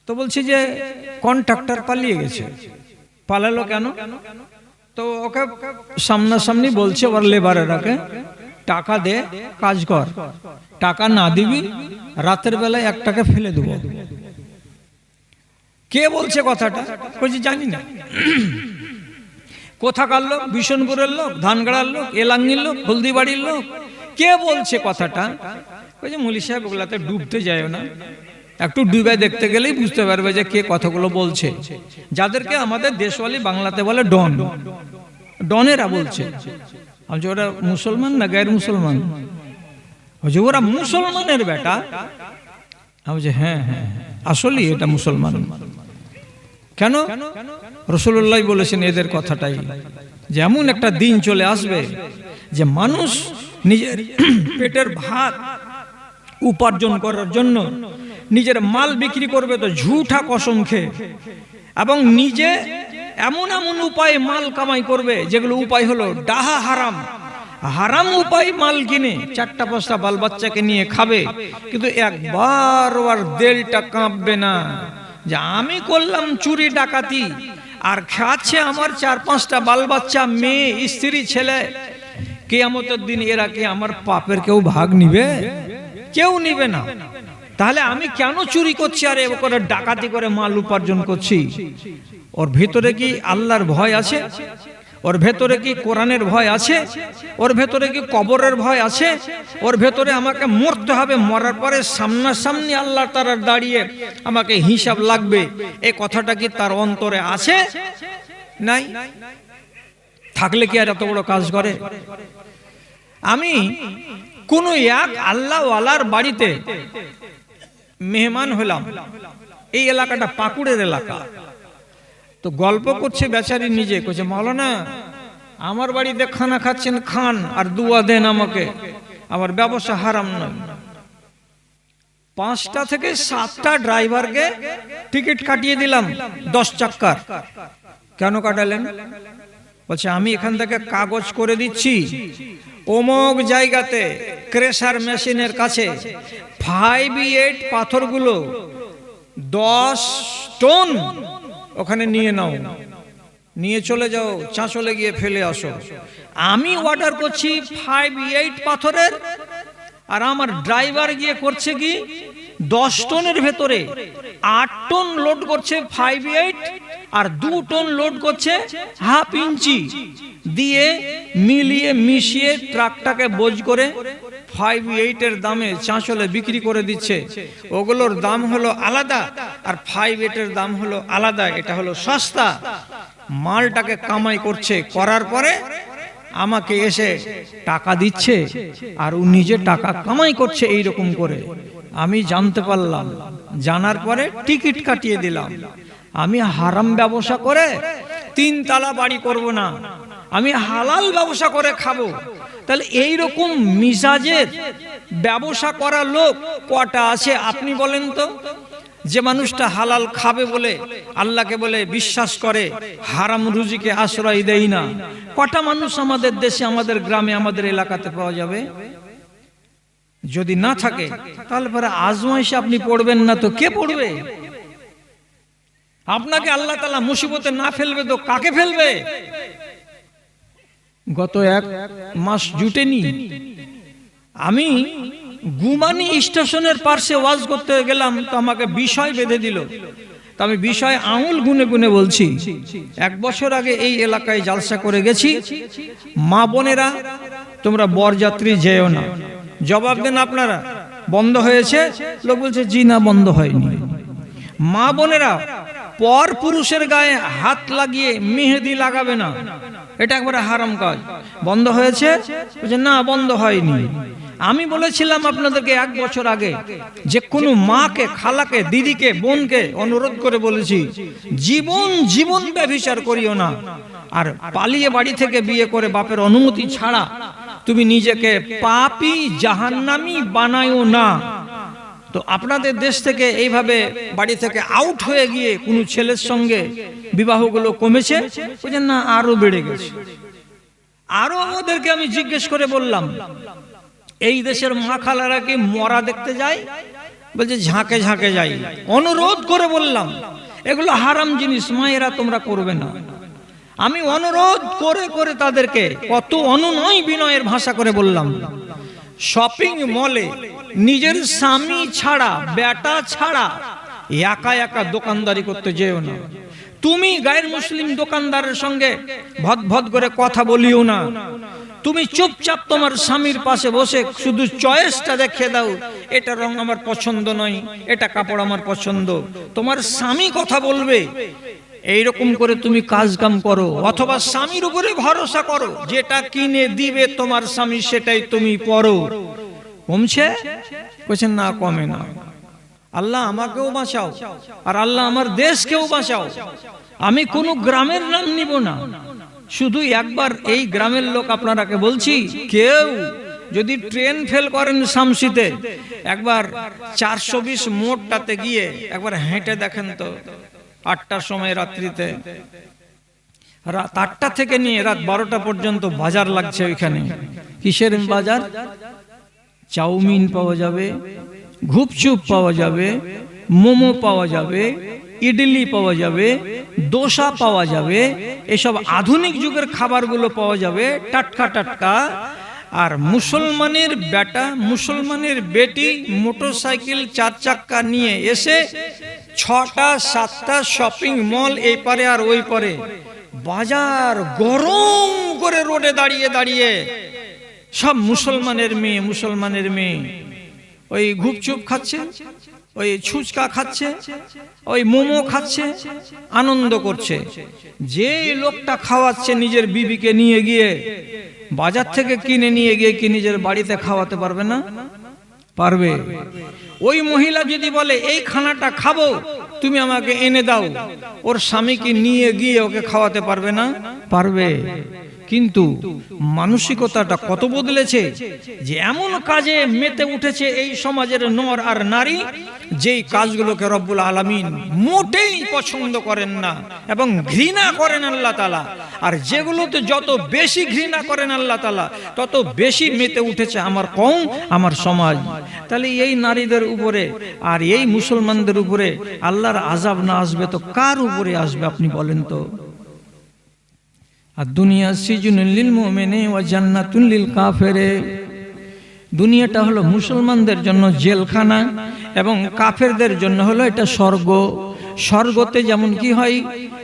তো বলছি যে কন্ট্রাক্টর পালিয়ে গেছে। পালালো কেন? তো ওকে সামনাসামনি বলছে ওর লেবারেরাকে, টাকা দে কাজ কর, টাকা না দিবি রাতের বেলায় একটাকে ফেলে দেবো। কে বলছে কথাটা? বলছি জানি না। কোথাকার লোক? বিশনপুরের লোক, ধানগড়ার লোক, এলাঙ্গির লোক, হলদিবাড়ির লোক? কে বলছে কথাটা? বলছে মৌলী সাহেব ওগুলাতে ডুবতে যায় না, একটু ডুবে দেখতে গেলেই বুঝতে পারবে যে কে কথাগুলো বলছে। যাদেরকে আমাদের দেশওয়ালি বাংলাতে বলে ডন, ডনেরা বলছে। ওরা মুসলমান না গায়ের মুসলমান? ওরা মুসলমানের বেটা। হ্যাঁ হ্যাঁ আসলেই এটা মুসলমান। কেন? রাসূলুল্লাহ বলেছেন এদের কথাটাই, যেমন একটা দিন চলে আসবে যে মানুষ নিজের পেটের ভাত উপার্জন করার জন্য নিজের মাল বিক্রি করবে তো ঝুঠা কসম খেয়ে, এবং নিজে এমন এমন উপায়ে মাল কামাই করবে যেগুলো উপায় হলো ডাহা হারাম, হারাম উপায় মাল কিনে 4-5টা বাল বাচ্চাকে নিয়ে খাবে, কিন্তু একবার ওর দিলটা কাঁপবে না যে আমি করলাম চুরি ডাকাতি আর খাচ্ছে আমার 4-5টা বাল বাচ্চা, মেয়ে, স্ত্রী, ছেলে। কিয়ামতের দিন এরা কি আমার পাপের কেউ ভাগ নিবে? কেউ নিবে না। তাহলে আমি কেন চুরি করছি আর এ করে ডাকাতি করে মাল উপার্জন করছি? ওর ভিতরে কি আল্লাহর ভয় আছে? ওর ভেতরে কি কোরআনের ভয় আছে? ওর ভেতরে কি কবরের ভয় আছে? ওর ভেতরে আমাকে মরতে হবে, মরার পরে সামনাসামনি আল্লাহ তাআলা দাঁড়িয়ে আমাকে হিসাব লাগবে, এই কথাটা কি তার অন্তরে আছে? নাই। থাকলে কি আর এত বড় কাজ করে? আমি কোন এক আল্লাহওয়ালার বাড়িতে মেহমান হলাম। এই এলাকাটা পাকুড়ের এলাকা। তো গল্প করছে বেচারি নিজে, কইছে মাওলানা আমার বাড়িতে খানা খাচ্ছেন খান, আর দুয়া দেন আমাকে, আমার ব্যবসা হারাম নয়। 5টা থেকে 7টা ড্রাইভারকে টিকিট কাটিয়ে দিলাম 10 চাক্কার। কেন কাটালেন? বলছে আমি এখান থেকে কাগজ করে দিচ্ছি, অমুক জায়গাতে ক্রেশার মেশিনের কাছে 5-8 পাথরগুলো 10 টন ওখানে নিয়ে নাও, নিয়ে চলে যাও, চাঁচলে গিয়ে ফেলে আসো। আমি অর্ডার করছি 5-8 পাথরের, আর আমার ড্রাইভার গিয়ে করছে কি 10 টনের ভেতরে 8 টন লোড করছে 5-8, আর 2 টন লোড করছে 1/2 ইঞ্চি দিয়ে মিলিয়ে মিশিয়ে ট্রাকটাকে বোঝ করে 5-8 এর দামে চাঁচলে বিক্রি করে দিচ্ছে। ওগুলোর দাম হলো আলাদা আর 5-8 এর দাম হলো আলাদা, এটা হলো সস্তা। মালটাকে কামাই করছে, করার পরে আমাকে এসে টাকা দিচ্ছে, আর ও নিজে টাকা কামাই করছে এইরকম করে। আমি জানতে পারলাম, জানার পরে টিকিট কাটিয়ে দিলাম। আমি হারাম ব্যবসা করে 3 তলা বাড়ি করব না, আমি হালাল ব্যবসা করে খাবো। তাহলে এই রকম মিজাজের ব্যবসা করা লোক কটা আছে আপনি বলেন তো? যে মানুষটা হালাল খাবে বলে আল্লাহকে বলে বিশ্বাস করে, হারাম রুজিকে আশ্রয় দেয় না, কটা মানুষ আমাদের দেশে, আমাদের গ্রামে, আমাদের এলাকাতে পাওয়া যাবে? যদি না থাকে তাহলে পরে আজমাইশে আপনি পড়বেন না তো কে পড়বে? আপনাকে আল্লাহ তাআলা মুসিবতে না ফেলবে তো কাকে ফেলবে? গত 1 মাস জুটেনি, আমি গুমানি স্টেশনের পাশে ওয়াজ করতে গেলাম, তো আমাকে বিষয় বেঁধে দিল। তো আমি বিষয় আঙুল গুনে গুনে বলছি। 1 বছর আগে এই এলাকায় জালসা করে গেছি। মা বোনেরা তোমরা বরযাত্রী যেও না। জবাব দেন আপনারা, বন্ধ হয়েছে? লোক বলছে জি না, বন্ধ হয়নি। মা বোনেরা পর পুরুষের গায়ে হাত লাগিয়ে মেহেদি লাগাবে না, এটা একবারে হারাম কাজ। বন্ধ হয়েছে? বলছে না, বন্ধ হয়নি। আমি বলেছিলাম আপনাদেরকে 1 বছর আগে, যে কোনো মাকে, খালাকে, দিদিকে, বোনকে অনুরোধ করে বলেছি, জীবন ব্যভিচার করিও না। আর পালিয়ে বাড়ি থেকে বিয়ে করে বাপের অনুমতি ছাড়া তুমি নিজেকে পাপী জাহান্নামী বানায়ও না। তো আপনাদের দেশ থেকে এইভাবে বাড়ি থেকে আউট হয়ে গিয়ে কোন ছেলের সঙ্গে বিবাহগুলো কমেছে? বুঝেন না, আরো বেড়ে গেছে। আরো ওদেরকে আমি জিজ্ঞেস করে বললাম, এই দেশের মা খালারা কি মরা দেখতে যায়? বলছে ঝাঁকে ঝাঁকে যাই। অনুরোধ করে বললাম এগুলো হারাম জিনিস, মায়েরা তোমরা করবে না। আমি অনুরোধ করে করে তাদেরকে কত অনুনয় বিনয়ের ভাষা করে বললাম, শপিং মলে নিজের স্বামী ছাড়া, বেটা ছাড়া একা একা দোকানদারি করতে যেও না। তুমি গায়ের মুসলিম দোকানদারের সঙ্গে ভদ ভদ করে কথা বলিও না। তুমি চুপচাপ তোমার স্বামীর পাশে বসে শুধু চয়েসটা দেখে দাও, এটা রং আমার পছন্দ নয়, এটা কাপড় আমার পছন্দ। তোমার স্বামী কথা বলবে, এইরকম করে তুমি কাজ কাম করো। অথবা স্বামীর উপরে ভরসা করো, যেটা কিনে দিবে তোমার স্বামী সেটাই তুমি পরো। কমছে? বলছেন না, কমে না। আল্লাহ আমাকেও বাঁচাও, আর আল্লাহ আমার দেশকেও বাঁচাও। আমি কোনো গ্রামের নাম নিব না, শুধু একবার এই গ্রামের লোক আপনারাকে বলছি, কেউ যদি ট্রেন ফেল করেন শামসিতে, একবার 420 মোড়টাতে গিয়ে একবার হেঁটে দেখেন তো। 8টার সময় রাত্রিতে, রাত 8টা থেকে নিয়ে রাত 12টা পর্যন্ত বাজার লাগছে ওইখানে। কিসের বাজার? চাউমিন পাওয়া যাবে, ঘুপচুপ পাওয়া যাবে, মোমো পাওয়া যাবে, ইডলি পাওয়া যাবে, দোসা পাওয়া যাবে। এসব আধুনিক যুগের খাবারগুলো পাওয়া যাবে টাটকা টাটকা। আর মুসলমানের বেটা, মুসলমানের বেটি মোটরসাইকেল 4 চাক্কা নিয়ে এসে 6টা 7টা শপিং মল এই পারে আর ওই পারে, বাজার গরম করে রোডে দাঁড়িয়ে দাঁড়িয়ে সব মুসলমানের মেয়ে ওই ঘুপচুপ খাচ্ছে, ওই ছুচকা খাচ্ছে, ওই মোমো খাচ্ছে, আনন্দ করছে। যে লোকটা খাওয়াচ্ছে নিজের বিবিকে নিয়ে গিয়ে বাজার থেকে কিনে নিয়ে গিয়ে কি নিজের বাড়িতে খাওয়াতে পারবে না? পারবে। ওই মহিলা যদি বলে এই খানাটা খাবো, তুমি আমাকে এনে দাও, ওর স্বামীকে নিয়ে গিয়ে ওকে খাওয়াতে পারবে না? পারবে। কিন্তু মানসিকতাটা কত বদলেছে, যে এমন কাজে মেতে উঠেছে এই সমাজের নর আর নারী, যেই কাজগুলোকে রব্বুল আলামিন মোটেই পছন্দ করেন না এবং ঘৃণা করেন আল্লাহ তাআলা। আর যেগুলোতে যত বেশি ঘৃণা করেন আল্লাহ তাআলা, তত বেশি মেতে উঠেছে আমার কওম, আমার সমাজ। তাহলে এই নারীদের উপরে আর এই মুসলমানদের উপরে আল্লাহর আযাব না আসবে তো কার উপরে আসবে আপনি বলেন তো? আর দুনিয়া সিজনুল লিল মুমিনি ওয়া জান্নাতুল লিল কাফিরে। দুনিয়াটা হলো মুসলমানদের জন্য জেলখানা এবং কাফেরদের জন্য হলো এটা স্বর্গ। স্বর্গতে যেমন কি হয়,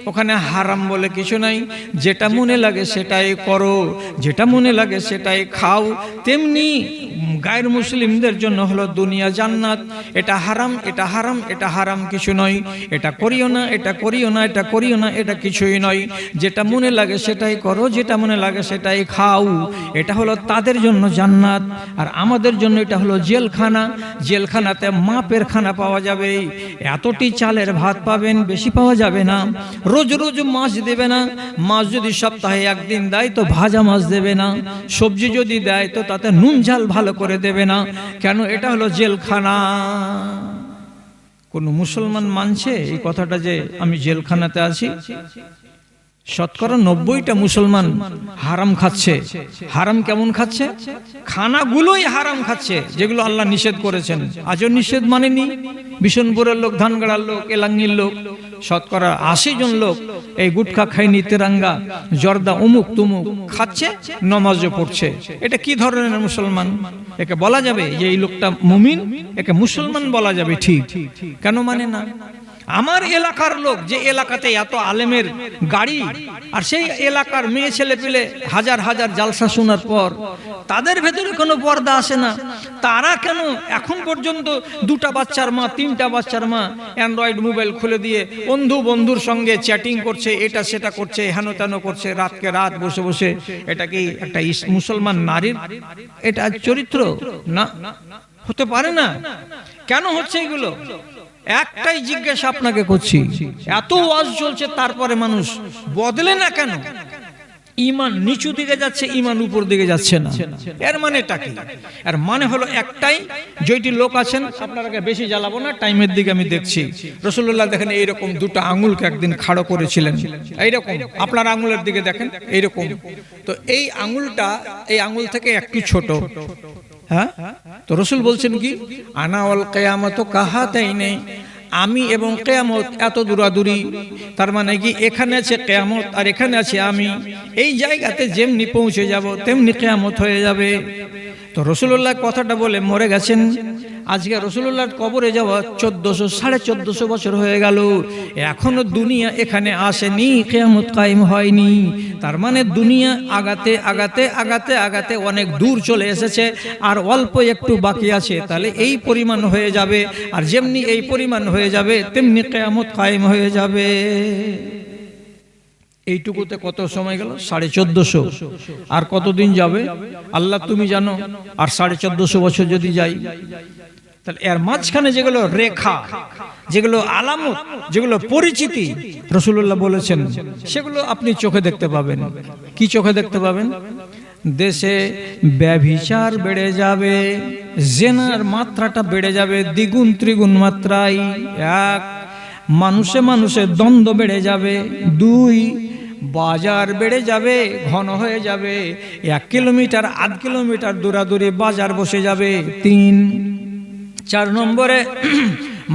ওখানে হারাম বলে কিছু নাই, যেটা মনে লাগে সেটাই করো, যেটা মনে লাগে সেটাই খাও। তেমনি গায়ের মুসলিমদের জন্য হলো দুনিয়া জান্নাত। এটা হারাম, এটা হারাম, এটা হারাম কিছু নয়। এটা করিও না, এটা করিও না, এটা করিও না, এটা কিছুই নয়। যেটা মনে লাগে সেটাই করো, যেটা মনে লাগে সেটাই খাও। এটা হলো তাদের জন্য জান্নাত। আর আমাদের জন্য এটা হলো জেলখানা। জেলখানাতে মাপের খানা পাওয়া যাবে, এতটি চালের ভাত পাবেন, বেশি পাওয়া যাবে না। রোজ রোজ মাছ দেবে না। মাছ যদি সপ্তাহে একদিন দেয় তো ভাজা মাছ দেবে না। সবজি যদি দেয় তো তাতে নুন ঝাল ভালো করে দেবে না। কেন? এটা হলো জেলখানা। কোন মুসলমান মানছে এই কথাটা যে আমি জেলখানাতে আছি? শতকরা 90টা মুসলমান হারাম খাচ্ছে। হারাম কেমন খাচ্ছে? খানাগুলোই হারাম খাচ্ছে, যেগুলো আল্লাহ নিষেধ করেছেন। আজও নিষেধ মানেনি। বিশনপুরের লোক, ধানগড়ার লোক, এলাঙ্গির লোক, শতকরা 80 জন লোক এই গুটখা খাইনি, তেরাঙ্গা, জর্দা, অমুক তুমুক খাচ্ছে, নমাজও পড়ছে। এটা কি ধরনের মুসলমান? একে বলা যাবে যে এই লোকটা মুমিন? একে মুসলমান বলা যাবে? ঠিক কেন মানে না? আমার এলাকার লোক, যে এলাকাতে এত আলেমের গাড়ি, আর সেই এলাকার মেয়ে ছেলে পেলে হাজার হাজার জালসা শোনার পর তাদের ভেতরে কোনো পর্দা আসে না। তারা কেন এখন পর্যন্ত 2টা বাচ্চার মা, 3টা বাচ্চার মা অ্যান্ড্রয়েড মোবাইল খুলে দিয়ে বন্ধুর সঙ্গে চ্যাটিং করছে, এটা সেটা করছে, হেন তেন করছে, রাতকে রাত বসে বসে? এটা কি একটা মুসলমান নারীর এটা চরিত্র? না, হতে পারে না। কেন হচ্ছে এগুলো? একটাই জিজ্ঞাসা আপনাকে করছি, এত ওয়াজ চলছে তারপরে মানুষ বদলে না কেন? ঈমান নিচু দিকে যাচ্ছে, ঈমান উপর দিকে যাচ্ছে না। এর মানেটা কি? এর মানে হলো একটাই, যেটি লোক আছেন, আপনাকে বেশি জ্বালাবো না, টাইমের দিকে আমি দেখছি। রাসূলুল্লাহ দেখেন এইরকম 2টা আঙ্গুলকে একদিন খাড়ো করেছিলেন, এইরকম। আপনার আঙ্গুলের দিকে দেখেন, এইরকম। তো এই আঙ্গুলটা এই আঙ্গুল থেকে একটু ছোট। হ্যাঁ, তো রাসূল বলছেন কি, আনা ওয়াল কিয়ামত কাহাতাইনি, আমি এবং কিয়ামত এত দূরাদূরি। তার মানে কি, এখানে আছে কিয়ামত আর এখানে আছে আমি। এই জায়গাতে যেমনি পৌঁছে যাব তেমনি কিয়ামত হয়ে যাবে। তো রাসূলুল্লাহ কথাটা বলে মরে গেছেন। আজকে রাসূলুল্লাহর কবরে যাওয়া 1400-1450 বছর হয়ে গেল, এখনো দুনিয়া এখানে আসেনি, কিয়ামত কায়েম হয়নি। তার মানে দুনিয়া আগাতে আগাতে আগাতে আগাতে অনেক দূর চলে এসেছে, আর অল্প একটু বাকি আছে। তাহলে এই পরিমাণ হয়ে যাবে, আর যেমনি এই পরিমাণ হয়ে যাবে তেমনি কিয়ামত কায়েম হয়ে যাবে। এইটুকুতে কত সময় গেল? 1450। আর কতদিন যাবে আল্লাহ তুমি জানো। আর 1450 বছর যদি যাই, তাহলে এর মাঝখানে যেগুলো রেখা, যেগুলো আলামত, যেগুলো পরিচিতি রাসূলুল্লাহ বলেছেন, সেগুলো আপনি চোখে দেখতে পাবেন। কি চোখে দেখতে পাবেন? দেশে ব্যভিচার বেড়ে যাবে, জেনার মাত্রাটা বেড়ে যাবে দ্বিগুণ ত্রিগুণ মাত্রায়। 1, মানুষে মানুষে দ্বন্দ্ব বেড়ে যাবে। 2, বাজার বেড়ে যাবে, ঘন হয়ে যাবে। 1 কিলোমিটার 1.5 কিলোমিটার দূরাদূরে বাজার বসে যাবে। 3, 4 নম্বরে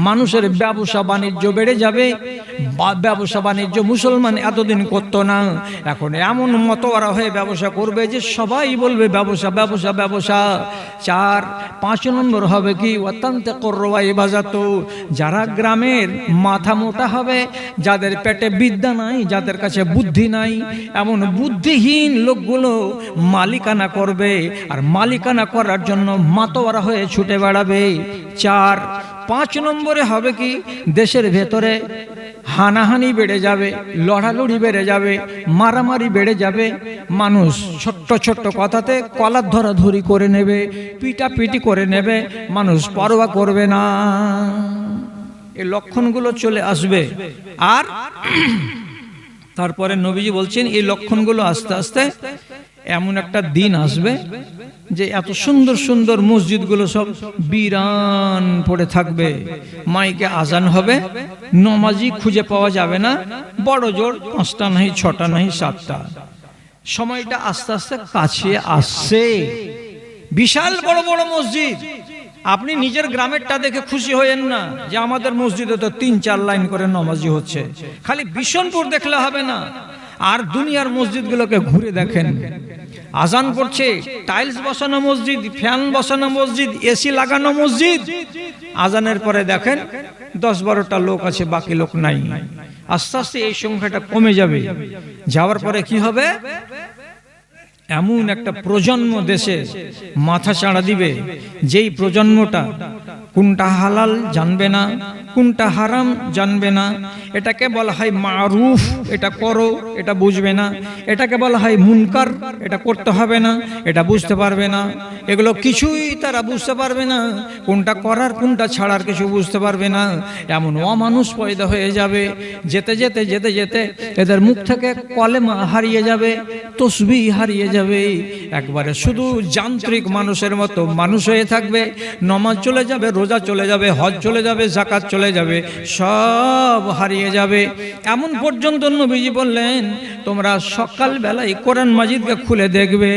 মানুষের ব্যবসা বাণিজ্য বেড়ে যাবে। ব্যবসা বাণিজ্য মুসলমান এতদিন করতো না, এখন এমন মতওয়ারা হয়ে ব্যবসা করবে যে সবাই বলবে ব্যবসা ব্যবসা ব্যবসা। 4, 5 নম্বর হবে কি, অত্যন্ত করওয়াই বাজাতো, যারা গ্রামের মাথা মোটা হবে, যাদের পেটে বিদ্যা নাই, যাদের কাছে বুদ্ধি নাই, এমন বুদ্ধিহীন লোকগুলো মালিকানা করবে, আর মালিকানা করার জন্য মাতোয়ারা হয়ে ছুটে বেড়াবে। 4, 5 নম্বরে হবে কি, দেশের ভেতরে হানাহানি বেড়ে যাবে, লড়ালড়ি বেড়ে যাবে, মারামারি বেড়ে যাবে। মানুষ ছোট্ট ছোট্ট কথাতে কলার ধরাধরি করে নেবে, পিটাপিটি করে নেবে, মানুষ পরোয়া করবে না। এই লক্ষণগুলো চলে আসবে। আর তারপরে নবীজি বলছেন এই লক্ষণগুলো আস্তে আস্তে এমন একটা দিন আসবে যে এত সুন্দর সুন্দর মসজিদগুলো সব বিরান পড়ে থাকবে, মাইকে আজান হবে, নমাজি খুঁজে পাওয়া যাবে না। বড় জোর 5টা নাই, 6টা নাই, 7টা। সময়টা আস্তে আস্তে কাছে আসছে। বিশাল বড় বড় মসজিদ। আপনি নিজের গ্রামেরটা দেখে খুশি হয়েন না যে আমাদের মসজিদে তো 3-4 লাইন করে নমাজি হচ্ছে। খালি বিশনপুর দেখলে হবে না, আর দুনিয়ার মসজিদগুলোকে ঘুরে দেখেন। আজান করছে, টাইলস বসানো মসজিদ, ফ্যান বসানো মসজিদ, এসি লাগানো মসজিদ। আজানের পরে দেখেন 10-12টা লোক আছে, বাকি লোক নাই। আস্তে আস্তে এই সংখ্যাটা কমে যাবে। যাওয়ার পরে কি হবে, এমন একটা প্রজন্ম দেশে মাথা চাড়া দিবে, যেই প্রজন্মটা কোনটা হালাল জানবে না, কোনটা হারাম জানবে না। এটাকে বলা হয় মারুফ, এটা করো, এটা বুঝবে না। এটাকে বলা হয় মুনকার, এটা করতে হবে না, এটা বুঝতে পারবে না। এগুলো কিছুই তারা বুঝতে পারবে না, কোনটা করার কোনটা ছাড়ার কিছু বুঝতে পারবে না। এমন অমানুষ পয়দা হয়ে যাবে, যেতে যেতে যেতে যেতে এদের মুখ থেকে কলেমা হারিয়ে যাবে, তসবিহ হারিয়ে যাবে, একবারে শুধু যান্ত্রিক মানুষের মতো মানুষ হয়ে থাকবে। নমাজ চলে যাবে, রোজা চলে যাবে, হজ চলে যাবে, যাকাত চলে যাবে, সব হারিয়ে যাবে। এমন পর্যন্ত নবীজি বললেন, তোমরা সকাল বেলায় কোরআন মাজিদকে খুলে দেখবে,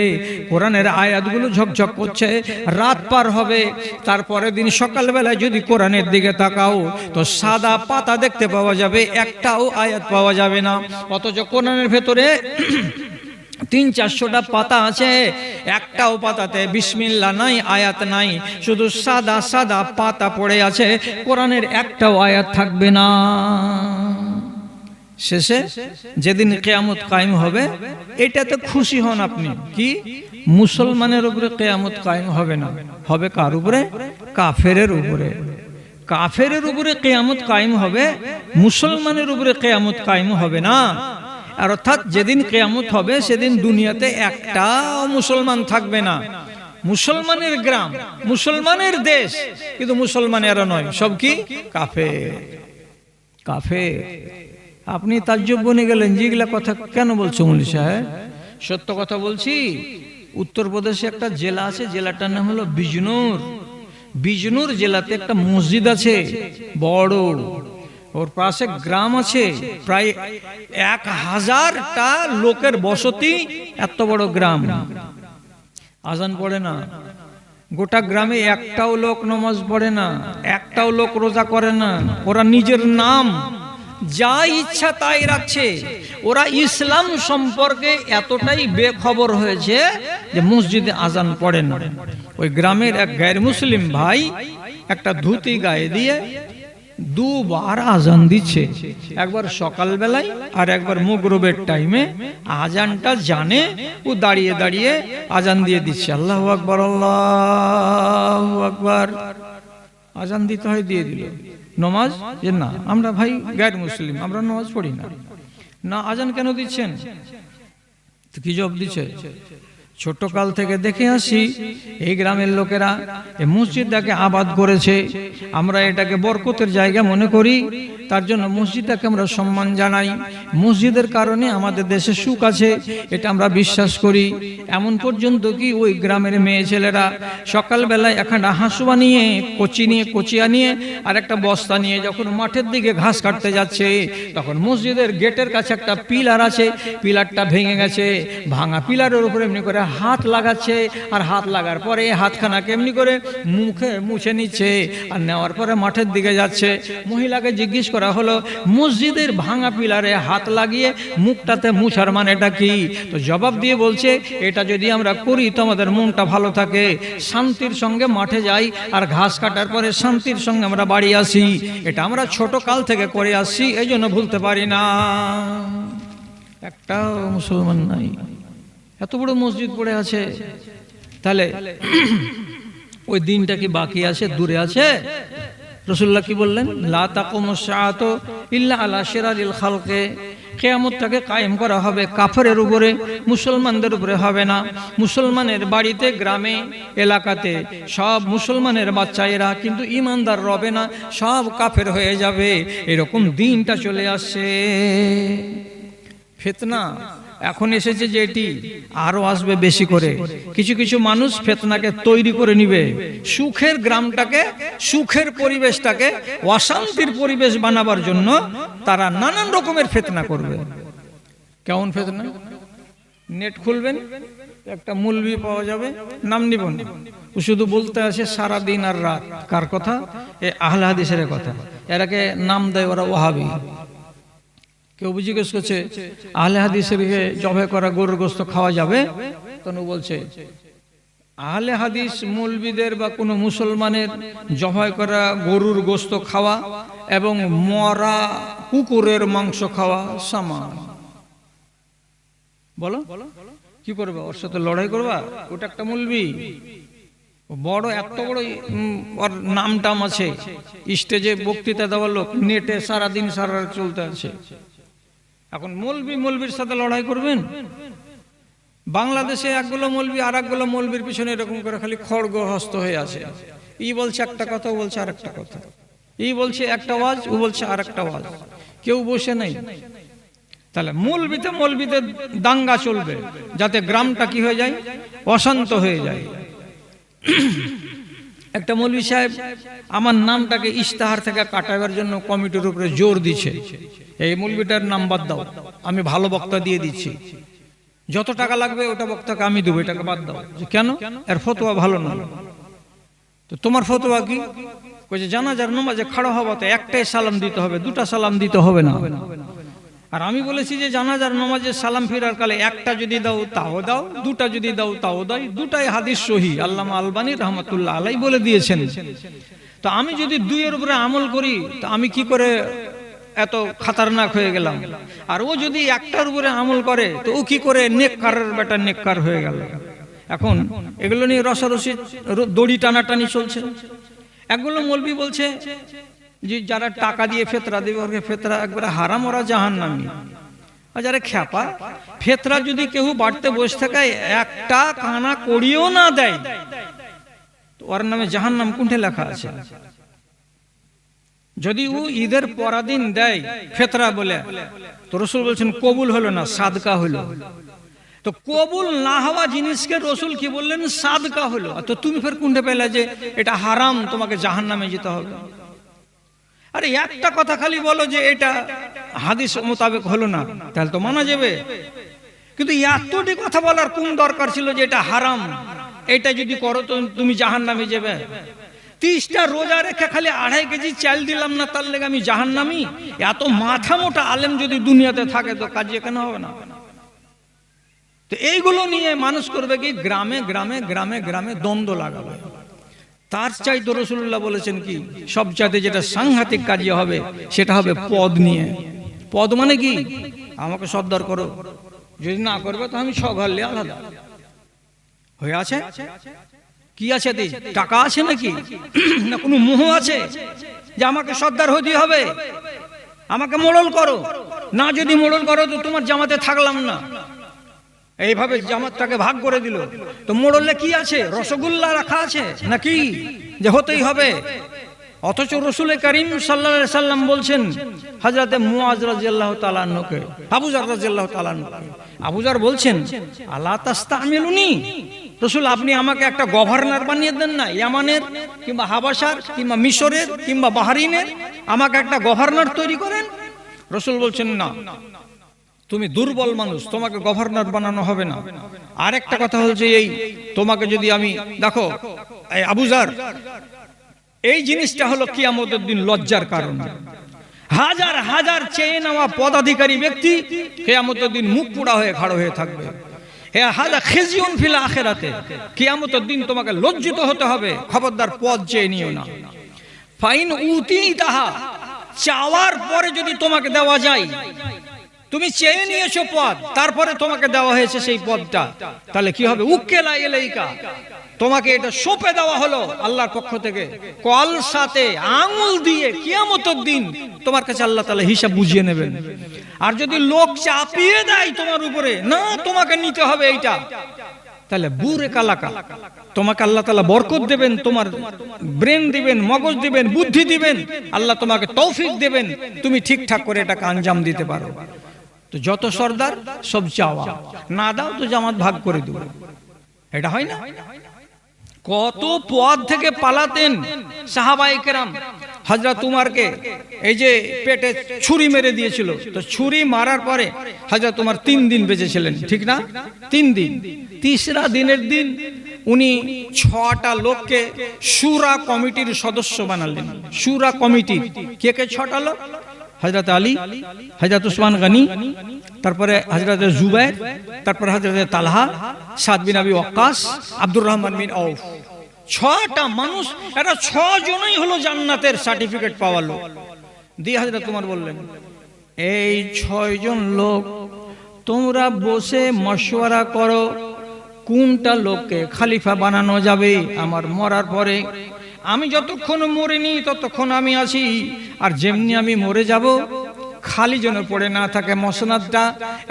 কোরআনের আয়াতগুলো ঝকঝক করছে। রাত পার হবে, তারপরের দিন সকাল বেলায় যদি কোরআনের দিকে তাকাও তো সাদা পাতা দেখতে পাওয়া যাবে, একটাও আয়াত পাওয়া যাবে না। অথচ কোরআনের ভেতরে 300-400টা পাতা আছে, একটাও পাতাতে বিসমিল্লাহ নাই, আয়াত নাই, শুধু সাদা সাদা পাতা পড়ে আছে, কোরআনের একটাও আয়াত থাকবে না। শেষে যেদিন কিয়ামত কায়েম হবে, এটাতে খুশি হন আপনি, কি মুসলমানের উপরে কিয়ামত কায়েম হবে না, হবে কার উপরে? কাফেরের উপরে। কাফেরের উপরে কিয়ামত কায়েম হবে, মুসলমানের উপরে কিয়ামত কায়েম হবে না। আর অর্থাৎ যেদিন কিয়ামত হবে সেদিন দুনিয়াতে একটাও মুসলমান থাকবে না। মুসলমানের গ্রাম, মুসলমানের দেশ, কিন্তু মুসলমানেরা নয়, সব কি কাফের। কাফের। আপনি তাজ্জব বনে গেলেন, যেগুলা কথা কেন বলছো মৌলভী সাহেব? সত্য কথা বলছি। উত্তরপ্রদেশে একটা জেলা আছে, জেলাটার নাম হলো বিজনোর। বিজনোর জেলাতে একটা মসজিদ আছে বড়, ওর পাশে গ্রাম আছে প্রায় 1000টা লোকের বসতি, এত বড় গ্রাম। আজান পড়ে না, গোটা গ্রামে একটাও লোক নামাজ পড়ে না, একটাও লোক রোজা করে না। ওরা নিজের নাম যা ইচ্ছা তাই রাখছে। ওরা ইসলাম সম্পর্কে এতটাই বেখবর হয়েছে যে মসজিদে আজান পড়ে না। ওই গ্রামের এক গায়ের মুসলিম ভাই একটা ধুতি গায়ে দিয়ে দুবার আজান দিচ্ছে, একবার সকাল বেলায় আর একবার মাগরিবের টাইমে। আজানটা জানে, ও দাঁড়িয়ে দাঁড়িয়ে আজান দিয়ে দিচ্ছে, আল্লাহু আকবার, আল্লাহু আকবার। আজান দিতে হয়, দিয়ে দিল। নামাজ যে না, আমরা ভাই গায়ের মুসলিম, আমরা নামাজ পড়ি না। না, আজান কেন দিচ্ছেন? কি জবাব দিচ্ছে? ছোট কাল থেকে দেখে আসি এই গ্রামের লোকেরা এই মসজিদটাকে আবাদ করেছে, আমরা এটাকে বরকতের জায়গা মনে করি, তার জন্য মসজিদটাকে আমরা সম্মান জানাই। মসজিদের কারণে আমাদের দেশে সুখ আছে, এটা আমরা বিশ্বাস করি। এমন পর্যন্ত কি ওই গ্রামের মেয়ে ছেলেরা সকালবেলায় একটা হাঁসুয়া নিয়ে, কচিয়া নিয়ে আর একটা বস্তা নিয়ে যখন মাঠের দিকে ঘাস কাটতে যাচ্ছে, তখন মসজিদের গেটের কাছে একটা পিলার আছে, পিলারটা ভেঙে গেছে। ভাঙা পিলারের উপরে এমনি করে হাত লাগাচ্ছে, আর হাত লাগার পরে হাতখানা কেমনি করে মুখে মুছে নিচ্ছে, আর নেওয়ার পরে মাঠের দিকে যাচ্ছে। মহিলাকে জিজ্ঞেস করা হলো, মসজিদের ভাঙা পিলারে হাত লাগিয়ে মুখটাতে মুছার মানেটা কি? তো জবাব দিয়ে বলছে, এটা যদি আমরা করি তো আমাদের মনটা ভালো থাকে, শান্তির সঙ্গে মাঠে যাই, আর ঘাস কাটার পরে শান্তির সঙ্গে আমরা বাড়ি আসি। এটা আমরা ছোট কাল থেকে করে আসছি, এই জন্য ভুলতে পারি না। একটাও মুসলমান নাই, এত বড় মসজিদ পড়ে আছে। তাহলে ওই দিনটা কি বাকি আছে, দূরে আছে? রাসূলুল্লাহ কি বললেন? লা তাকুমুস সাআতু ইল্লা আলা শিরারিল খালকে। কিয়ামতটাকে কায়েম করা হবে কাফেরের উপরে, মুসলমানদের উপরে হবে না। মুসলমানের বাড়িতে, গ্রামে, এলাকাতে সব মুসলমানের বাচ্চায়েরা, কিন্তু ইমানদার রবে না, সব কাফের হয়ে যাবে। এরকম দিনটা চলে আসছে। ফিতনা এখন এসেছে যে এটি আরো আসবে বেশি করে। কিছু কিছু মানুষ ফিতনাকে তৈরি করে নিবে, সুখের গ্রামটাকে, সুখের পরিবেশটাকে অশান্তির পরিবেশ বানাবার জন্য তারা নানান রকমের ফিতনা করবে। কেমন ফিতনা? নেট খুলবেন, একটা মৌলবি পাওয়া যাবে, নাম নিব না, ও শুধু বলতে আসে সারা দিন আর রাত। কার কথা? এ আহলে হাদিসের কথা। এরাকে নাম দেয় ওরা ওয়াহাবি। কেউ জিজ্ঞেস করছে, আহলে হাদিসের জবাই করা গরুর গোশত খাওয়া যাবে? তখন বলছে, আহলে হাদিস মৌলবীদের বা কোনো মুসলমানের জবাই করা গরুর গোশত খাওয়া এবং মরা কুকুরের মাংস খাওয়া সমান। বলো, কি করবে? ওর সাথে লড়াই করবা? ওটা একটা মৌলবি, বড় এত বড় ওর নাম টাম আছে, স্টেজে বক্তৃতা দেওয়ার লোক, নেটে সারাদিন সারা রাত চলতে আছে। এখন মৌলবির সাথে লড়াই করবেন? বাংলাদেশে একগুলো মৌলবি আর একগুলো মৌলবির পিছনে এরকম করে খালি খড়গহস্ত হয়ে আছে। ই বলছে একটা কথা, ও বলছে আর একটা কথা, ই বলছে একটা ওয়াজ, ও বলছে আর একটা ওয়াজ, কেউ বসে নাই। তাহলে মৌলবিতে দাঙ্গা চলবে, যাতে গ্রামটা কি হয়ে যায়? অশান্ত হয়ে যায়। একটা মৌলবি সাহেব আমার নামটাকে ইশতেহার থেকে কাটাবার জন্য কমিটির উপরে জোর দিচ্ছে, এই মৌলবিটার নাম বাদ দাও, আমি ভালো বক্তা দিয়ে দিচ্ছি, যত টাকা লাগবে ওটা বক্তাকে আমি দেবো, এটাকে বাদ দাও। কেন? এর ফতোয়া ভালো না। তো তোমার ফতোয়া কি? কইছে জানাজার নামাজে খাড়া হওয়া তো একটাই সালাম দিতে হবে, দুটা সালাম দিতে হবে না। আর আমি বলেছি যে জানাজার নামাজে সালাম ফিরার কালে একটা যদি দাও তাও দাও, দুটা যদি দাও তাও দাও, দুটাই হাদিস সহি, আল্লামা আলবানী রহমাতুল্লাহ আলাই বলে দিয়েছেন। তো আমি যদি দুইয়ের উপরে আমল করি তো আমি কি করে এত খাতারনাক হয়ে গেলাম? আর ও যদি একটার উপরে আমল করে তো ও কি করে নেককারের বেটা নেককার হয়ে গেল? এখন এগুলো নিয়ে রসারসি দড়ি টানাটানি চলছে। একগুলো মৌলবি বলছে যে যারা টাকা দিয়ে ফেতরা দেবে ওকে ফেতরা একবারে হারাম, ওরা জাহান্নামী। আর যারা খ্যাপা, ফেতরা যদি কেউ বাড়তে বসে থাকে একটা কানা করিও না দেয় তো ওর নামে জাহান্নাম কোনটা লেখা আছে? যদি ও ঈদের পরাদিন দেয় ফেতরা বলে তো রসুল বলছেন কবুল হলো না, সাদকা হলো। তো কবুল না হওয়া জিনিসকে রসুল কি বললেন? সাদকা হলো। তো তুমি ফের কোনটা পেলে যে এটা হারাম, তোমাকে জাহান্নামে যেতে হবে? আরে একটা কথা খালি বলো যে এটা হাদিস মোতাবেক হলো না, তাহলে তো মানা যাবে। কিন্তু এতটি কথা বলার কোন দরকার ছিল যে এটা হারাম, এটা যদি করো তো তুমি জাহান্নামে যাবে? 30টা রোজা রেখে খালি 2.5 কেজি চাল দিলাম না তার লেগে আমি জাহান্নামী? এত মাথা মোটা আলেম যদি দুনিয়াতে থাকে তো কাজ এখানে হবে না। তো এইগুলো নিয়ে মানুষ করবে কি? গ্রামে গ্রামে গ্রামে গ্রামে দ্বন্দ্ব লাগাবে। তার চাইতে রাসূলুল্লাহ বলেছেন কি সবচাইতে যেটা সাংঘাতিক কাজ হবে সেটা হবে পদ নিয়ে। পদ মানে কি? আমাকে সর্দার করো, যদি না করবে তো আমি 6 ঘর নিয়ে আলাদা হয়ে আছে। কি আছে? টাকা আছে নাকি? না কোনো মোহ আছে যে আমাকে সর্দার হতে হবে, আমাকে মোড়ল করো, না যদি মোড়ল করো তো তোমার জামাতে থাকলাম না। এইভাবে জামাতটাকে ভাগ করে দিল। তো মোড়লে কি আছে? রসগোল্লা রাখা আছে নাকি যে হতেই হবে? অথচ রাসূল করিম সাল্লাল্লাহু আলাইহি সাল্লাম বলছেন হযরতে মুআজ রাদিয়াল্লাহু তাআলা আনহুকে, আবু যর রাদিয়াল্লাহু তাআলা আনহুকে, আবু যর বলছেন আলা তাস্তামিলুনি, রাসূল আপনি আমাকে একটা গভর্নর বানিয়ে দেন না, ইয়ামানের কিংবা হাবাসার কিংবা মিশরের কিংবা বাহরিনের, আমাকে একটা গভর্নর তৈরি করেন। রাসূল বলছেন না, তুমি দুর্বল মানুষ, তোমাকে গভর্নর বানানো হবে না। আর একটা কথা হচ্ছে এই, তোমাকে যদি আমি দেখো এই আবু যর, এই জিনিসটা হলো কিয়ামতের দিন লজ্জার কারণ। হাজার হাজার চেয়ে নেওয়া পদাধিকারী ব্যক্তি কিয়ামতের দিন মুখ পোড়া হয়ে খাড়া হয়ে থাকবে। হাযা খিজিউন ফিল আখিরাতে, কিয়ামতের দিন তোমাকে লজ্জিত হতে হবে। খবরদার পদ চেয়ে নিও না। ফাইন উতিতাহা, চাওয়ার পরে যদি তোমাকে দেওয়া যায়, তুমি চেয়ে নিয়েছো পদ, তারপরে তোমাকে দেওয়া হয়েছে সেই পদটা, তাহলে কি হবে? উক্কেলা ইলাইকা, তোমাকে এটা সঁপে দেওয়া হলো আল্লাহর পক্ষ থেকে কল সাথে আঙুল দিয়ে। কিয়ামতের দিন তোমার কাছে আল্লাহ তাআলা হিসাব বুঝিয়ে নেবেন। আর যদি লোক চাপিয়ে দেয় তোমার উপরে, না তোমাকে নিতে হবে এইটা, তাহলে বুরে কালাকা, তোমাকে আল্লাহ তাআলা বরকত দেবেন, তোমার ব্রেন দিবেন, মগজ দিবেন, বুদ্ধি দিবেন, আল্লাহ তোমাকে তৌফিক দেবেন, তুমি ঠিকঠাক করে এটাকে আঞ্জাম দিতে পারো। তো যত সর্দার সব চাওয়া, না দাও তো জামাত ভাগ করে দেব, এটা হয় না? কত পদ থেকে পালাতেন সাহাবায়ে কেরাম। হযরত উমরকে এই যে পেটে ছুরি মেরে দিয়েছিল, তো ছুরি মারার পরে হযরত উমর 3 দিন বেঁচে ছিলেন, ঠিক না? 3 দিন। 3রা দিনের দিন উনি 6টা লোককে শুরা কমিটির সদস্য বানালেন। শুরা কমিটি কে কে? 6টা লোক, হযরত আলী, হযরত উসমান গনি, তারপরে হযরত জুবাইর, তারপরে হযরত তালহা, সাদ বিন আবি ওয়াক্কাস, আব্দুর রহমান বিন আউফ। 6টা মানুষ, এরা 6 জনই হলো জান্নাতের সার্টিফিকেট পাওয়া লোক। দিয়ে হযরত উমর বললেন এই 6 জন লোক তোমরা বসে মশওয়ারা করো কোনটা লোককে খলিফা বানানো যাবে আমার মরার পরে। আমি যতক্ষণ মরিনি ততক্ষণ আমি আছি, আর যেমনি আমি মরে যাব খালি যেন পড়ে না থাকে মসনাদটা,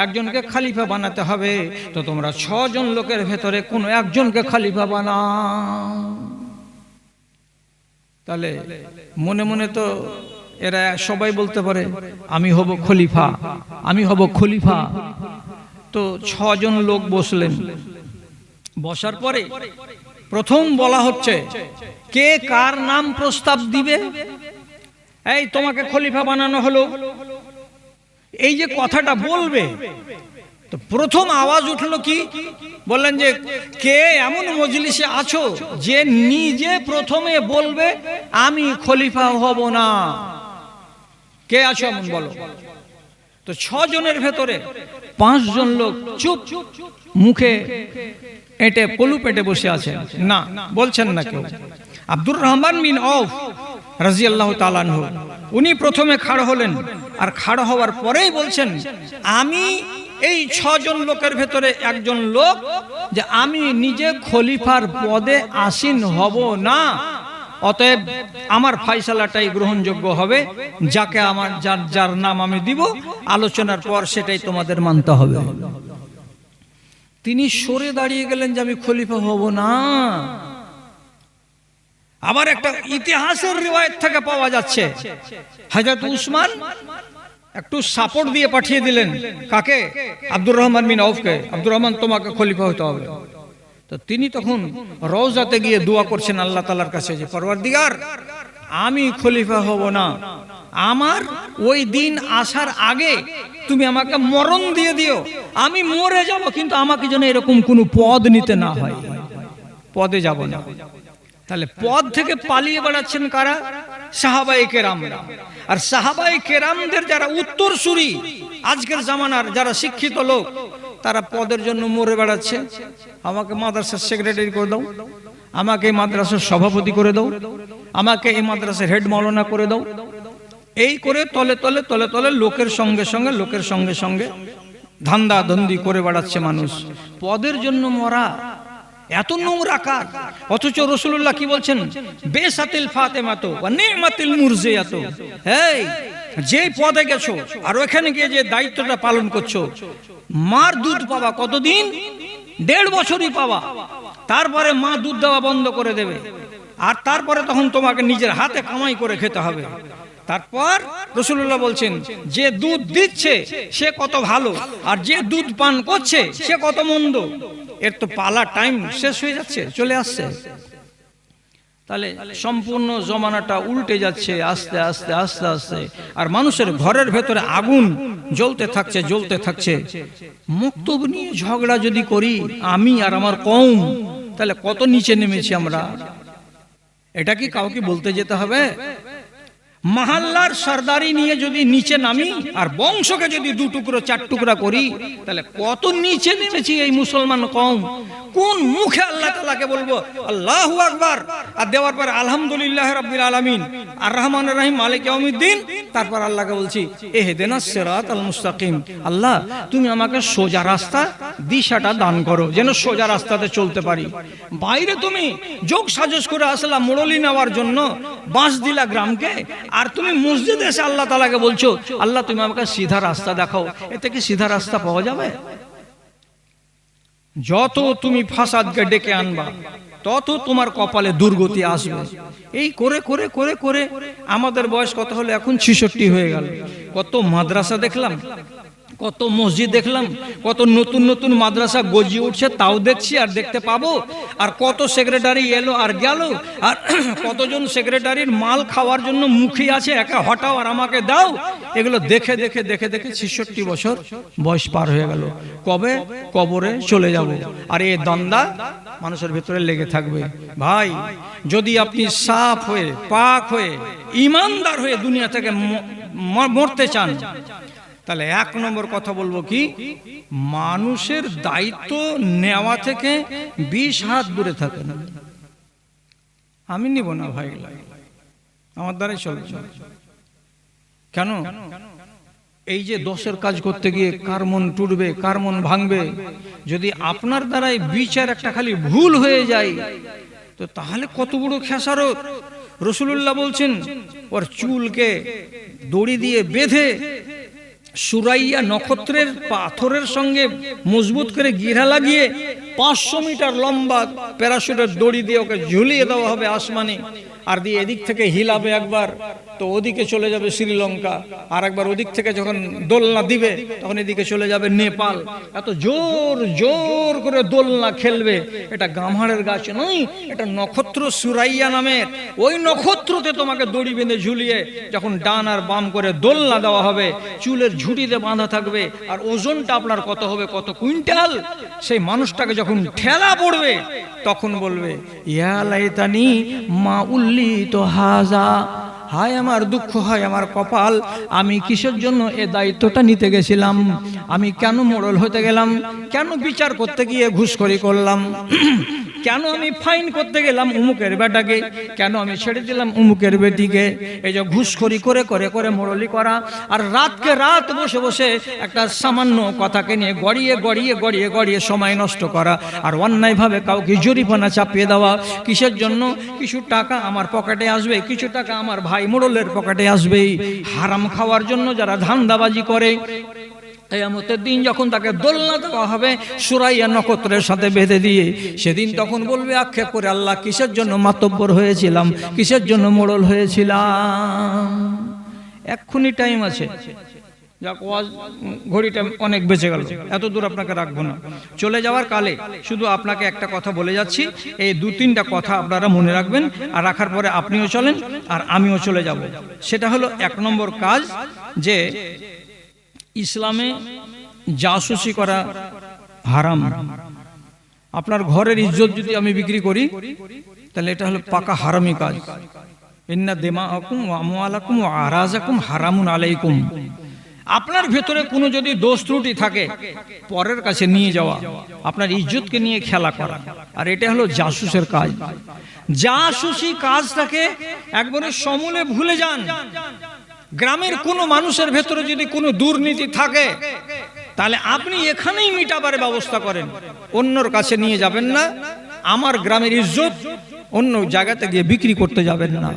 একজনকে খলিফা বানাতে হবে। তো তোমরা 6 জন লোকের ভেতরে কোনো একজনকে খলিফা বানাও। তাহলে মনে মনে তো এরা সবাই বলতে পারে আমি হব খলিফা, আমি হব খলিফা। তো 6 জন লোক বসলেন। বসার পরে প্রথম বলা হচ্ছে কে কার নাম প্রস্তাব দিবে। এই তোমাকে খলিফা বানানো হলো, এই যে কথাটা বলবে, তো প্রথম আওয়াজ উঠলো কি, বললেন যে কে এমন মজলিসে আছো যে নিজে প্রথমে বলবে আমি খলিফা হব না? কে আছো এমন বলো। তো 6 জনের ভেতরে 5 জন লোক চুপ, মুখে এঁটে পলু পেটে বসে আছেন, না বলছেন না কেউ। আব্দুর রহমান বিন আউফ রাদিয়াল্লাহু তাআলা আনহু উনি প্রথমে খাড়া হলেন, আর খাড়া হওয়ার পরেই বলছেন আমি এই 6 জন লোকের ভেতরে একজন লোক, যে আমি নিজে খলিফার পদে আসীন হব না। অতএব আমার ফয়সালাটাই গ্রহণযোগ্য হবে, যাকে আমার যার নাম আমি দিব, আলোচনার পর সেটাই তোমাদের মানতে হবে। তিনি সরে দাঁড়িয়ে গেলেন যে আমি খলিফা হব না। আবার একটা ইতিহাসের রিওয়ায়াত থেকে পাওয়া যাচ্ছে হযরত উসমান একটু সাপোর্ট দিয়ে পাঠিয়ে দিলেন কাকে? আব্দুর রহমান বিন আউফকে। আব্দুর রহমান তোমাকে খলিফা হতে হবে। তো তিনি তখন রওজাতে গিয়ে দোয়া করছেন আল্লাহ তাআলার কাছে যে পরওয়ারদিগার আমি খলিফা হব না, আমার ওই দিন আসার আগে তুমি আমাকে মরণ দিয়ে দিও, আমি মরে যাব, কিন্তু আমাকে যেন এরকম কোনো পদ নিতে না হয়, পদে যাব না। তাহলে পদ থেকে পালিয়ে বেড়াচ্ছেন কারা? সাহাবায়ে কেরামরা। আর সাহাবায়ে কেরামদের যারা উত্তরসূরি, আজকের জামানার যারা শিক্ষিত লোক, তারা পদের জন্য মরে বেড়াচ্ছে। আমাকে মাদ্রাসার সেক্রেটারি করে দাও, আমাকে এই মাদ্রাসার সভাপতি করে দাও, আমাকে এই মাদ্রাসার হেড মাওলানা করে দাও। এই করে তলে তলে তলে তলে লোকের সঙ্গে সঙ্গে ধান্দা ধন্দি করে বেড়াচ্ছে মানুষ। পদের জন্য মরা এত নোংরা কাজ। অথচ রাসূলুল্লাহ কি বলছেন? বেসাতিল ফাতেমাতু ওয়া নি'মাতিল মুরজিয়াতু। এই যে পদে গেছো আর ওখানে গিয়ে যে দায়িত্বটা পালন করছো, মার দুধ পাবা কতদিন? 1.5 বছরই পাবা। তারপরে মা দুধ দেওয়া বন্ধ করে দেবে, আর তারপরে তখন তোমাকে নিজের হাতে কামাই করে খেতে হবে। তারপর রাসূলুল্লাহ বলছেন যে দুধ দিচ্ছে সে কত ভালো, আর যে দুধ পান করছে সে কত মন্দ। এর তো পালা টাইম শেষ হয়ে যাচ্ছে, চলে আসছে। তাহলে সম্পূর্ণ জমানাটা উল্টে যাচ্ছে আস্তে আস্তে আস্তে আস্তে। আর মানুষের ঘরের ভেতরে আগুন জ্বলতে থাকছে। মুক্তব নিয়ে ঝগড়া যদি করি আমি আর আমার কওম, তাহলে কত নিচে নেমেছি আমরা। এটা কি কাউকে বলতে যেতে হবে? মহল্লার সরদারি নিয়ে যদি নিচে নামি আর বংশকে যদি 2 টুকরো 4 টুকরা করি, তাহলে কত নিচে নেমেছি এই মুসলমান কওম। কোন মুখে আল্লাহ তাআলাকে বলবো আল্লাহু আকবার, আর দেওয়ার পর আলহামদুলিল্লাহ রাব্বিল আলামিন আর রহমানির রহিম মালিক ইয়াউমিদ্দিন, তারপর আল্লাহকে বলছি ইহদিনাস সিরাতাল মুস্তাকিম, আল্লাহ তুমি আমাকে সোজা রাস্তা দিশাটা দান করো, যেন সোজা রাস্তাতে চলতে পারি। বাইরে তুমি যোগ সাজস করে আসলা মুরলি নেওয়ার জন্য বাঁশদিলা গ্রামকে, আর তুমি মসজিদে এসে আল্লাহ তাআলাকে বলছো আল্লাহ তুমি আমাকে সিধা রাস্তা দেখাও। এতে কি সিধা রাস্তা পাওয়া যাবে? যত তুমি ফাসাদকে ডেকে আনবা তত তোমার কপালে দুর্গতি আসবে। এই করে করে করে করে আমাদের বয়স কত হলো? এখন 66 হয়ে গেল। কত মাদ্রাসা দেখলাম, কত মসজিদ দেখলাম, কত নতুন নতুন মাদ্রাসা গজিয়ে উঠছে, তাও দেখছি আর দেখতে পাবো। আর কত সেক্রেটারি এলো আর গেল, আর কতজন সেক্রেটারির মাল খাওয়ার জন্য মুখী আছে, একা হটাও আর আমাকে দাও। এগুলো দেখে দেখে দেখে দেখে 66 বছর বয়স পার হয়ে গেল। কবে কবরে চলে যাব, আর এই দ্বন্দ্ব মানুষের ভিতরে লেগে থাকবে। ভাই, যদি আপনি সাফ হয়ে পাক হয়ে ইমানদার হয়ে দুনিয়া থেকে মরতে চান, তাহলে 1 নম্বর কথা বলবো কি, মানুষের দায়িত্ব নেওয়া থেকে 20 হাত দূরে থাকেন। আমি নিব না ভাই, আমার দ্বারাই চলবে। কেন? এই যে দোষের কাজ করতে গিয়ে কার মন টুটবে, কার মন ভাঙবে, যদি আপনার দ্বারাই বিচার একটা খালি ভুল হয়ে যায় তো তাহলে কত বড় খেসারত। রাসূলুল্লাহ বলছেন ওর চুলকে দড়ি দিয়ে বেঁধে সুরাইয়া নক্ষত্রের পাথরের সঙ্গে মজবুত করে গিরা লাগিয়ে 500 মিটার লম্বা প্যারাশুটের দড়ি দিয়ে ওকে ঝুলিয়ে দেওয়া হবে আসমানে, আর দিয়ে এদিক থেকে হিলাবে একবার তো ওদিকে চলে যাবে শ্রীলঙ্কা, আর একবার ওদিক থেকে যখন দোলনা দিবে তখন এদিকে চলে যাবে নেপাল। এত জোর জোর করে দোলনা খেলবে। এটা গামহাড়ের গাছ নয়, এটা নক্ষত্র সুরাইয়া নামের। ওই নক্ষত্রতে তোমাকে দড়ি বেঁধে ঝুলিয়ে যখন ডান আর বাম করে দোলনা দেওয়া হবে, চুলের ঝুঁটিতে বাঁধা থাকবে, আর ওজনটা আপনার কত হবে, কত কুইন্টাল। সেই মানুষটাকে যখন ঠেলা পড়বে তখন বলবে ইয়া লাইতানি মা উল্লি তো হাজা, হায় আমার দুঃখ, হয় আমার কপাল, আমি কিসের জন্য এ দায়িত্বটা নিতে গেছিলাম, আমি কেন মোড়ল হতে গেলাম, কেন বিচার করতে গিয়ে ঘুষখোরি করলাম, কেন আমি ফাইন করতে গেলাম উমুকের বেটাকে, কেন আমি ছেড়ে দিলাম উমুকের বেটিকে। এই যে ঘুষখোরি করে করে করে মোড়লি করা, আর রাতকে রাত বসে বসে একটা সামান্য কথাকে নিয়ে গড়িয়ে গড়িয়ে গড়িয়ে গড়িয়ে সময় নষ্ট করা, আর অন্যায়ভাবে কাউকে জরিমানা চাপিয়ে দেওয়া। কিসের জন্য? কিছু টাকা আমার পকেটে আসবে, কিছু টাকা আমার ভাই মোড়লের পকেটে আসবে। হারাম খাওয়ার জন্য যারা ধান্দাবাজি করে, কিয়ামতের দিন যখন তাকে দোলনা দেওয়া হবে সুরাইয়া নক্ষত্রের সাথে বেঁধে দিয়ে, সেদিন তখন বলবে আক্ষেপ করে, আল্লাহ কিসের জন্য মাতব্বর হয়েছিলাম, কিসের জন্য মোড়ল হয়েছিলাম। এক্ষুনি টাইম আছে, যাক ওয়াজ ঘড়িটা অনেক বেঁচে গেল, এত দূর আপনাকে রাখবো না। চলে যাওয়ার কালে শুধু আপনাকে একটা কথা বলে যাচ্ছি, এই 2-3টা কথা আপনারা মনে রাখবেন, আর রাখার পরে আপনিও চলেন আর আমিও চলে যাব। সেটা হলো 1 নম্বর কাজ, যে ইসলামে জাসুসি করা হারাম। আপনার ঘরের ইজ্জত যদি আমি বিক্রি করি তাহলে এটা হলো পাকা হারামি কাজ। ইন্না দিমাআকুম ওয়া আমওয়ালাকুম ওয়া আরাযাকুম হারামুন আলাইকুম। আপনার ভেতরে কোনো যদি দোষ ত্রুটি থাকে পরের কাছে নিয়ে যাওয়া, আপনার ইজ্জতকে নিয়ে খেলা করা, আর এটা হলো জাসুসের কাজ। জাসুসি কাজটাকে একবারে সমূলে ভুলে যান। গ্রামের কোনো মানুষের ভেতরে যদি কোনো দুর্নীতি থাকে তাহলে আপনি এখানেই মিটাবার ব্যবস্থা করেন, অন্যর কাছে নিয়ে যাবেন না। আমার গ্রামের ইজ্জত অন্য জায়গাতে গিয়ে বিক্রি করতে যাবেন না।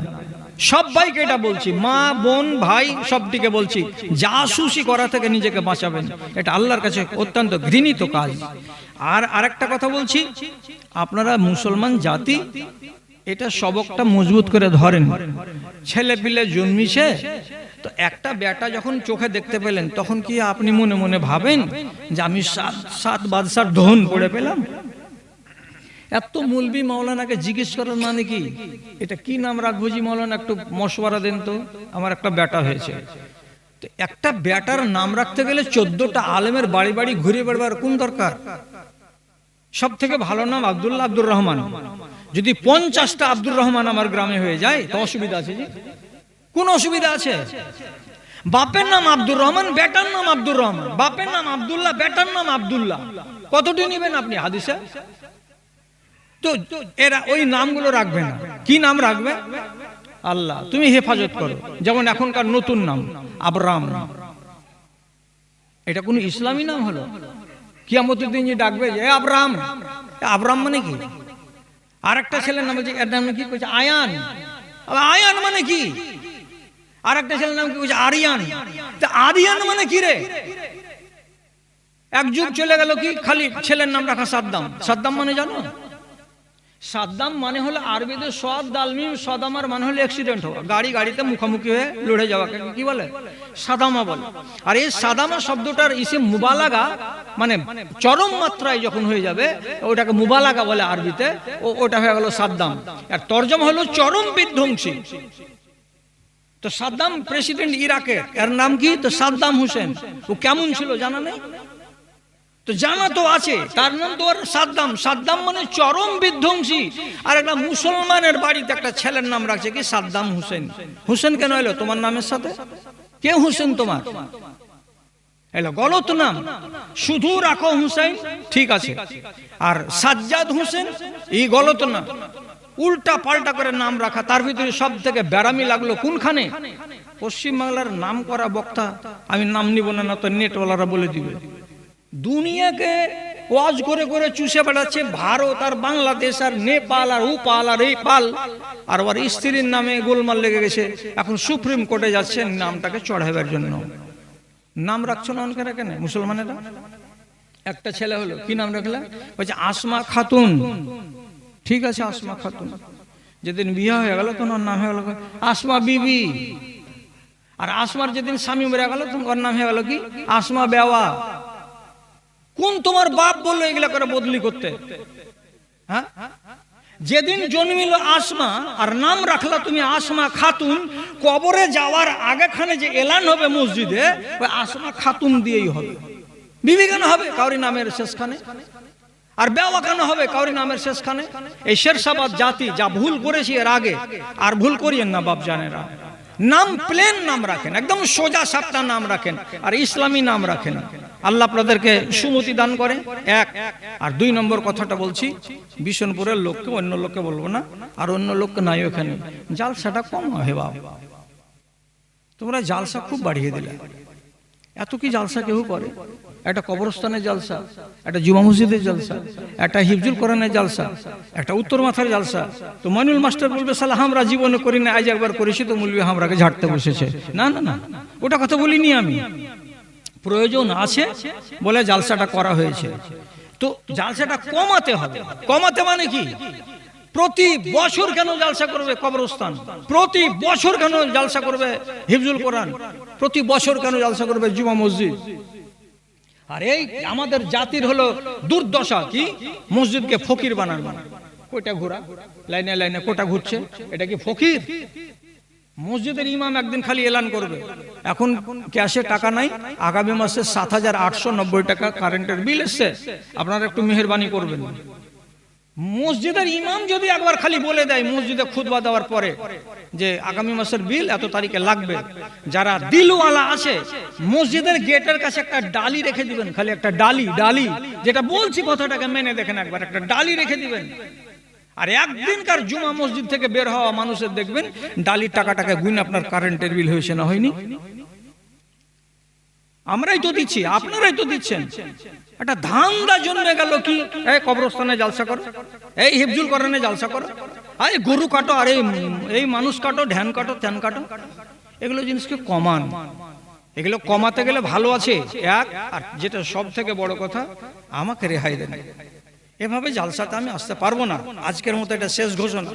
সবাইকে এটা বলছি, মা বোন ভাই সবটিকে বলছি, জাসুসি করা থেকে নিজেকে বাঁচাবেন। এটা আল্লাহর কাছে অত্যন্ত ঘৃণিত কাজ। আর আরেকটা কথা বলছি, আপনারা মুসলমান জাতি, এটা সবকটা মজবুত করে ধরেন। ছেলে পিলে জন্মিছে তো একটা বেটা যখন চোখে দেখতে পেলেন তখন কি আপনি মনে মনে ভাবেন যে আমি 7 বাদশার ধন পড়ে পেলাম? এত মুলবি মাওলানাকে জিজ্ঞেস করার মানে কি, এটা কি নাম রাখবো জি মাওলানা, একটু মশওয়ারা দেন তো, আমার একটা বেটা হয়েছে। তো একটা বেটার নাম রাখতে গেলে 14টা আলেমের বাড়ি বাড়ি ঘুরে বেড়াবার কোন দরকার? সব থেকে ভালো নাম আব্দুল্লাহ, আব্দুর রহমান। যদি 50টা আব্দুর রহমান আমার গ্রামে হয়ে যায় তো অসুবিধা আছে জি? কোন অসুবিধা আছে? বাপের নাম আব্দুর রহমান, বেটার নাম আব্দুর রহমান, বাপের নাম আব্দুল্লাহ, বেটার নাম আব্দুল্লাহ। কতটি নেবেন আপনি হাদিসে? তো এরা ওই নামগুলো রাখবে না। কি নাম রাখবে? আল্লাহ তুমি হেফাজত করো। যেমন এখনকার নতুন নাম আবরাম, এটা কোন ইসলামী নাম হলো? কিয়ামতের দিন যে ডাকবে যে আবরাম, আবরাম মানে কি? আরেকটা ছেলের নাম বলছে, এর নাম কি কইছে? আয়ান। আয়ান মানে কি? আরেকটা ছেলের নাম কি কইছে? আরিয়ান। তা আরিয়ান মানে কি রে? এক যুগ চলে গেল কি খালি ছেলের নাম রাখা সাদ্দাম। সাদ্দাম মানে জানো? সাদ্দাম মানে হলো আরবিতে সদ দালমিম সদামার মানে হলো অ্যাক্সিডেন্ট হওয়া, গাড়িতে মুখোমুখি হয়ে লড়ে যাওয়া, কি বলে? সাদামা বলে। আর এই সাদামা শব্দটার ইসিম মুবালাগা, মানে চরম মাত্রায় যখন হয়ে যাবে ওটাকে মুবালাগা বলে আরবিতে, ওটা হয়ে গেল সাদ্দাম। আর তরজমা হলো চরম বিধ্বংসী। তো সাদ্দাম প্রেসিডেন্ট ইরাকের, এর নাম কি? তো সাদ্দাম হোসেন। ও কেমন ছিল জানা নেই? তো জানা তো আছে, তার নাম তো সাদ্দাম। সাদ্দাম মানে চরম বিধ্বংসী। আর একটা মুসলমানের বাড়িতে একটা ছেলের নাম রাখছে কি? সাদ্দাম হোসেন। হোসেন কেন এলো তোমার নামের সাথে? কে হোসেন তোমার? এলো গলত নাম। শুধু রাখো হুসাইন, ঠিক আছে। আর সাজ্জাদ হোসেন এই গলত নাম। উল্টা পাল্টা করে নাম রাখা, তার ভিতরে সব থেকে বেরামি লাগলো কোনখানে? পশ্চিমবাংলার নাম করা বক্তা, আমি নাম নিব না, না তো নেটওয়ালারা বলে দিবে, দুনিয়াকে ওয়াজ করে করে চুষে বেড়াচ্ছে, ভারত আর বাংলাদেশ আর নেপাল আর উপাল আর এই পাল, আর ওর স্ত্রীর নামে গোলমাল লেগে গেছে। এখন সুপ্রিম কোর্টে যাচ্ছে নামটাকে চড়াইবার জন্য। নাম রাখছো না অনেকে, কেন মুসলমানেরা? একটা ছেলে হলো, কি নাম রাখলে? বলছে আসমা খাতুন। ঠিক আছে, আসমা খাতুন। যেদিন বিয়ে হয়ে গেল তখন ওর নাম হয়ে গেল আসমা বিবি। আর আসমার যেদিন স্বামী মরে গেল তখন ওর নাম হয়ে গেল কি? আসমা বেওয়া। কোন তোমার বাপ বললো এগুলা করে বদলি করতে? হ্যাঁ, যেদিন জন্মিল আসমা আর নাম রাখলা তুমি আসমা খাতুন, কবরে যাওয়ার আগেখানে যে এলান হবে মসজিদে, ওই আসমা খাতুন দিয়েই হবে। বিবি কেন হবে? কাউরি নামের শেষখানে। আর বেওয়া কেন হবে? কাউরি নামের শেষখানে। এই শেরশাবাদ জাতি যা ভুল করেছি এর আগে, আর ভুল করিয়েন না বাপ জানেরা। নাম প্লেন নাম রাখেন, একদম সোজা সাপটা নাম রাখেন, আর ইসলামী নাম রাখেন। আল্লাহ আপনাদেরকে সুমতি দান করে। এক আর দুই নম্বর কথাটা বলছি, বিশনপুরের লোককে অন্য লোককে বলবো না, আর অন্য লোককে নাই ওখানে। জালসাটা কম হয় বাবা, তোমরা জালসা খুব বাড়িয়ে দিলে। এত কি জালসা কেউ করে? একটা কবরস্থানের জালসা, একটা জুমা মসজিদের জালসা, একটা হিফজুল কোরআনের জালসা, একটা উত্তর মাথার জালসা। তো মইনুল মাস্টার বলবে সালা আমরা জীবনে করি না, আজ একবার করেছি তো মৌলভী আমরাকে ঝাড়তে বসেছে। না না না, ওটা কথা বলিনি আমি। প্রয়োজন আছে বলে জালসাটা করা হয়েছে। তো জালসাটা কমাতে হবে। কমাতে মানে কি? প্রতি বছর কেন জালসা করবে কবরস্থান? প্রতি বছর কেন জালসা করবে হিফজুল কোরআন? প্রতি বছর কেন জালসা করবে জুমা মসজিদ? আর এই আমাদের জাতির হলো দুর্দশা কি? মসজিদকে ফকির বানানো। কোটা ঘোরা, লাইনে লাইনে কোটা ঘুরছে, এটা কি ফকির? মসজিদের ইমাম একদিন খালি এলান করবে, এখন ক্যাশে টাকা নাই, আগামী মাসে ৭,৮৯০ টাকা কারেন্টের বিল এসছে, আপনারা একটু মেহেরবানি করবেন। মসজিদের ইমাম যদি একবার খালি বলে দেয় মসজিদে খুতবা দেওয়ার পরে যে আগামী মাসের বিল এত তারিখে লাগবে, যারা দিলওয়ালা আছে মসজিদের গেটের কাছে একটা ডালি রেখে দিবেন, খালি একটা ডালি, ডালি যেটা বলছি কথাটাকে মেনে দেখেন একবার, একটা ডালি রেখে দিবেন। আর একদিনকার জুমা মসজিদ থেকে বের হওয়া মানুষের দেখবেন ডালির টাকাটাকে গুণ আপনার কারেন্টের বিল হয়েছে না হয়নি? আমরাই তো দিচ্ছি, আপনারাই তো দিচ্ছেন। একটা ধান্দা জন্মে গেল কি? এই কবরস্থানে জালসা করো, এই হিফজুল কোরআনে জালসা করো, এই গরু কাটো, আর এই মানুষ কাটো, ধ্যান কাটো, ধ্যান কাটো। এগুলো জিনিসকে কমান। এগুলো কমাতে গেলে ভালো আছে এক, আর যেটা সব থেকে বড় কথা, আমাকে রেহাই দেন। এভাবে জালসাতে আমি আসতে পারবো না। আজকের মতো এটা শেষ ঘোষণা।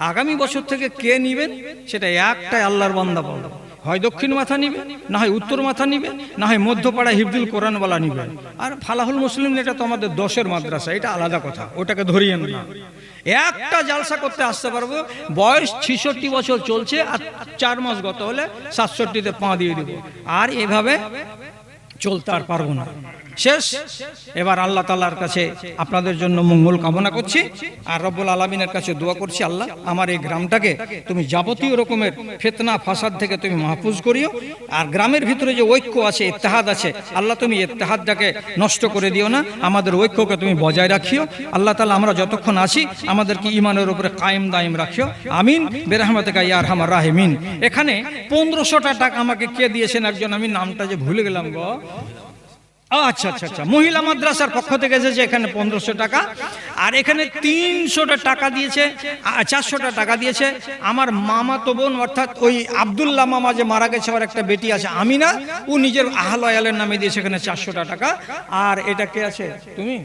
আগামী বছর থেকে কে নিবেন সেটা একটাই আল্লাহর বান্দা পাবে। হয় দক্ষিণ মাথা নিবে, না হয় উত্তর মাথা নিবে, না হয় মধ্যপাড়া হিফজুল কোরআনওয়ালা নিবে। আর ফালাহুল মুসলিম এটা তো আমাদের 10-এর মাদ্রাসা, এটা আলাদা কথা, ওটাকে ধরিয়েন না। একটা জালসা করতে আসতে পারবো। বয়স 66 বছর চলছে, আর 4 মাস গত হলে 67-তে পা দিয়ে দিব। আর এভাবে চলতে আর পারবো না। শেষ। এবার আল্লাহ তাআলার কাছে আপনাদের জন্য মঙ্গল কামনা করছি, আর রব্বুল আলামিনের কাছে দোয়া করছি, আল্লাহ আমার এই গ্রামটাকে তুমি যাবতীয় রকমের ফিতনা ফাসাদ থেকে তুমি মাহফুজ করিও। আর গ্রামের ভিতরে যে ঐক্য আছে, ইত্তেহাদ আছে, আল্লাহ তুমি ইত্তেহাদটাকে নষ্ট করে দিও না, আমাদের ঐক্যকে তুমি বজায় রাখিও। আল্লাহ তাআলা আমরা যতক্ষণ আছি আমাদেরকে ঈমানের উপরে কায়েম দায়েম রাখিও। আমিন বিরহমাতিকা ইয়া আরহামার রাহিমিন। এখানে 1500 টাকা আমাকে কে দিয়েছেন একজন, আমি নামটা যে ভুলে গেলাম গো। আচ্ছা আচ্ছা আচ্ছা, মহিলা মাদ্রাসার পক্ষ থেকে এসেছে এখানে 1500 টাকা। আর এখানে 300 টাকা দিয়েছে, 400 টাকা দিয়েছে আমার মামা তো বোন, অর্থাৎ ওই আব্দুল্লাহ মামা যে মারা গেছে, ওর একটা বেটি আছে আমিনা, ও নিজের আহল আয়ালের নামে দিয়েছে এখানে 400 টাকা। আর এটা কে আছে? তুমি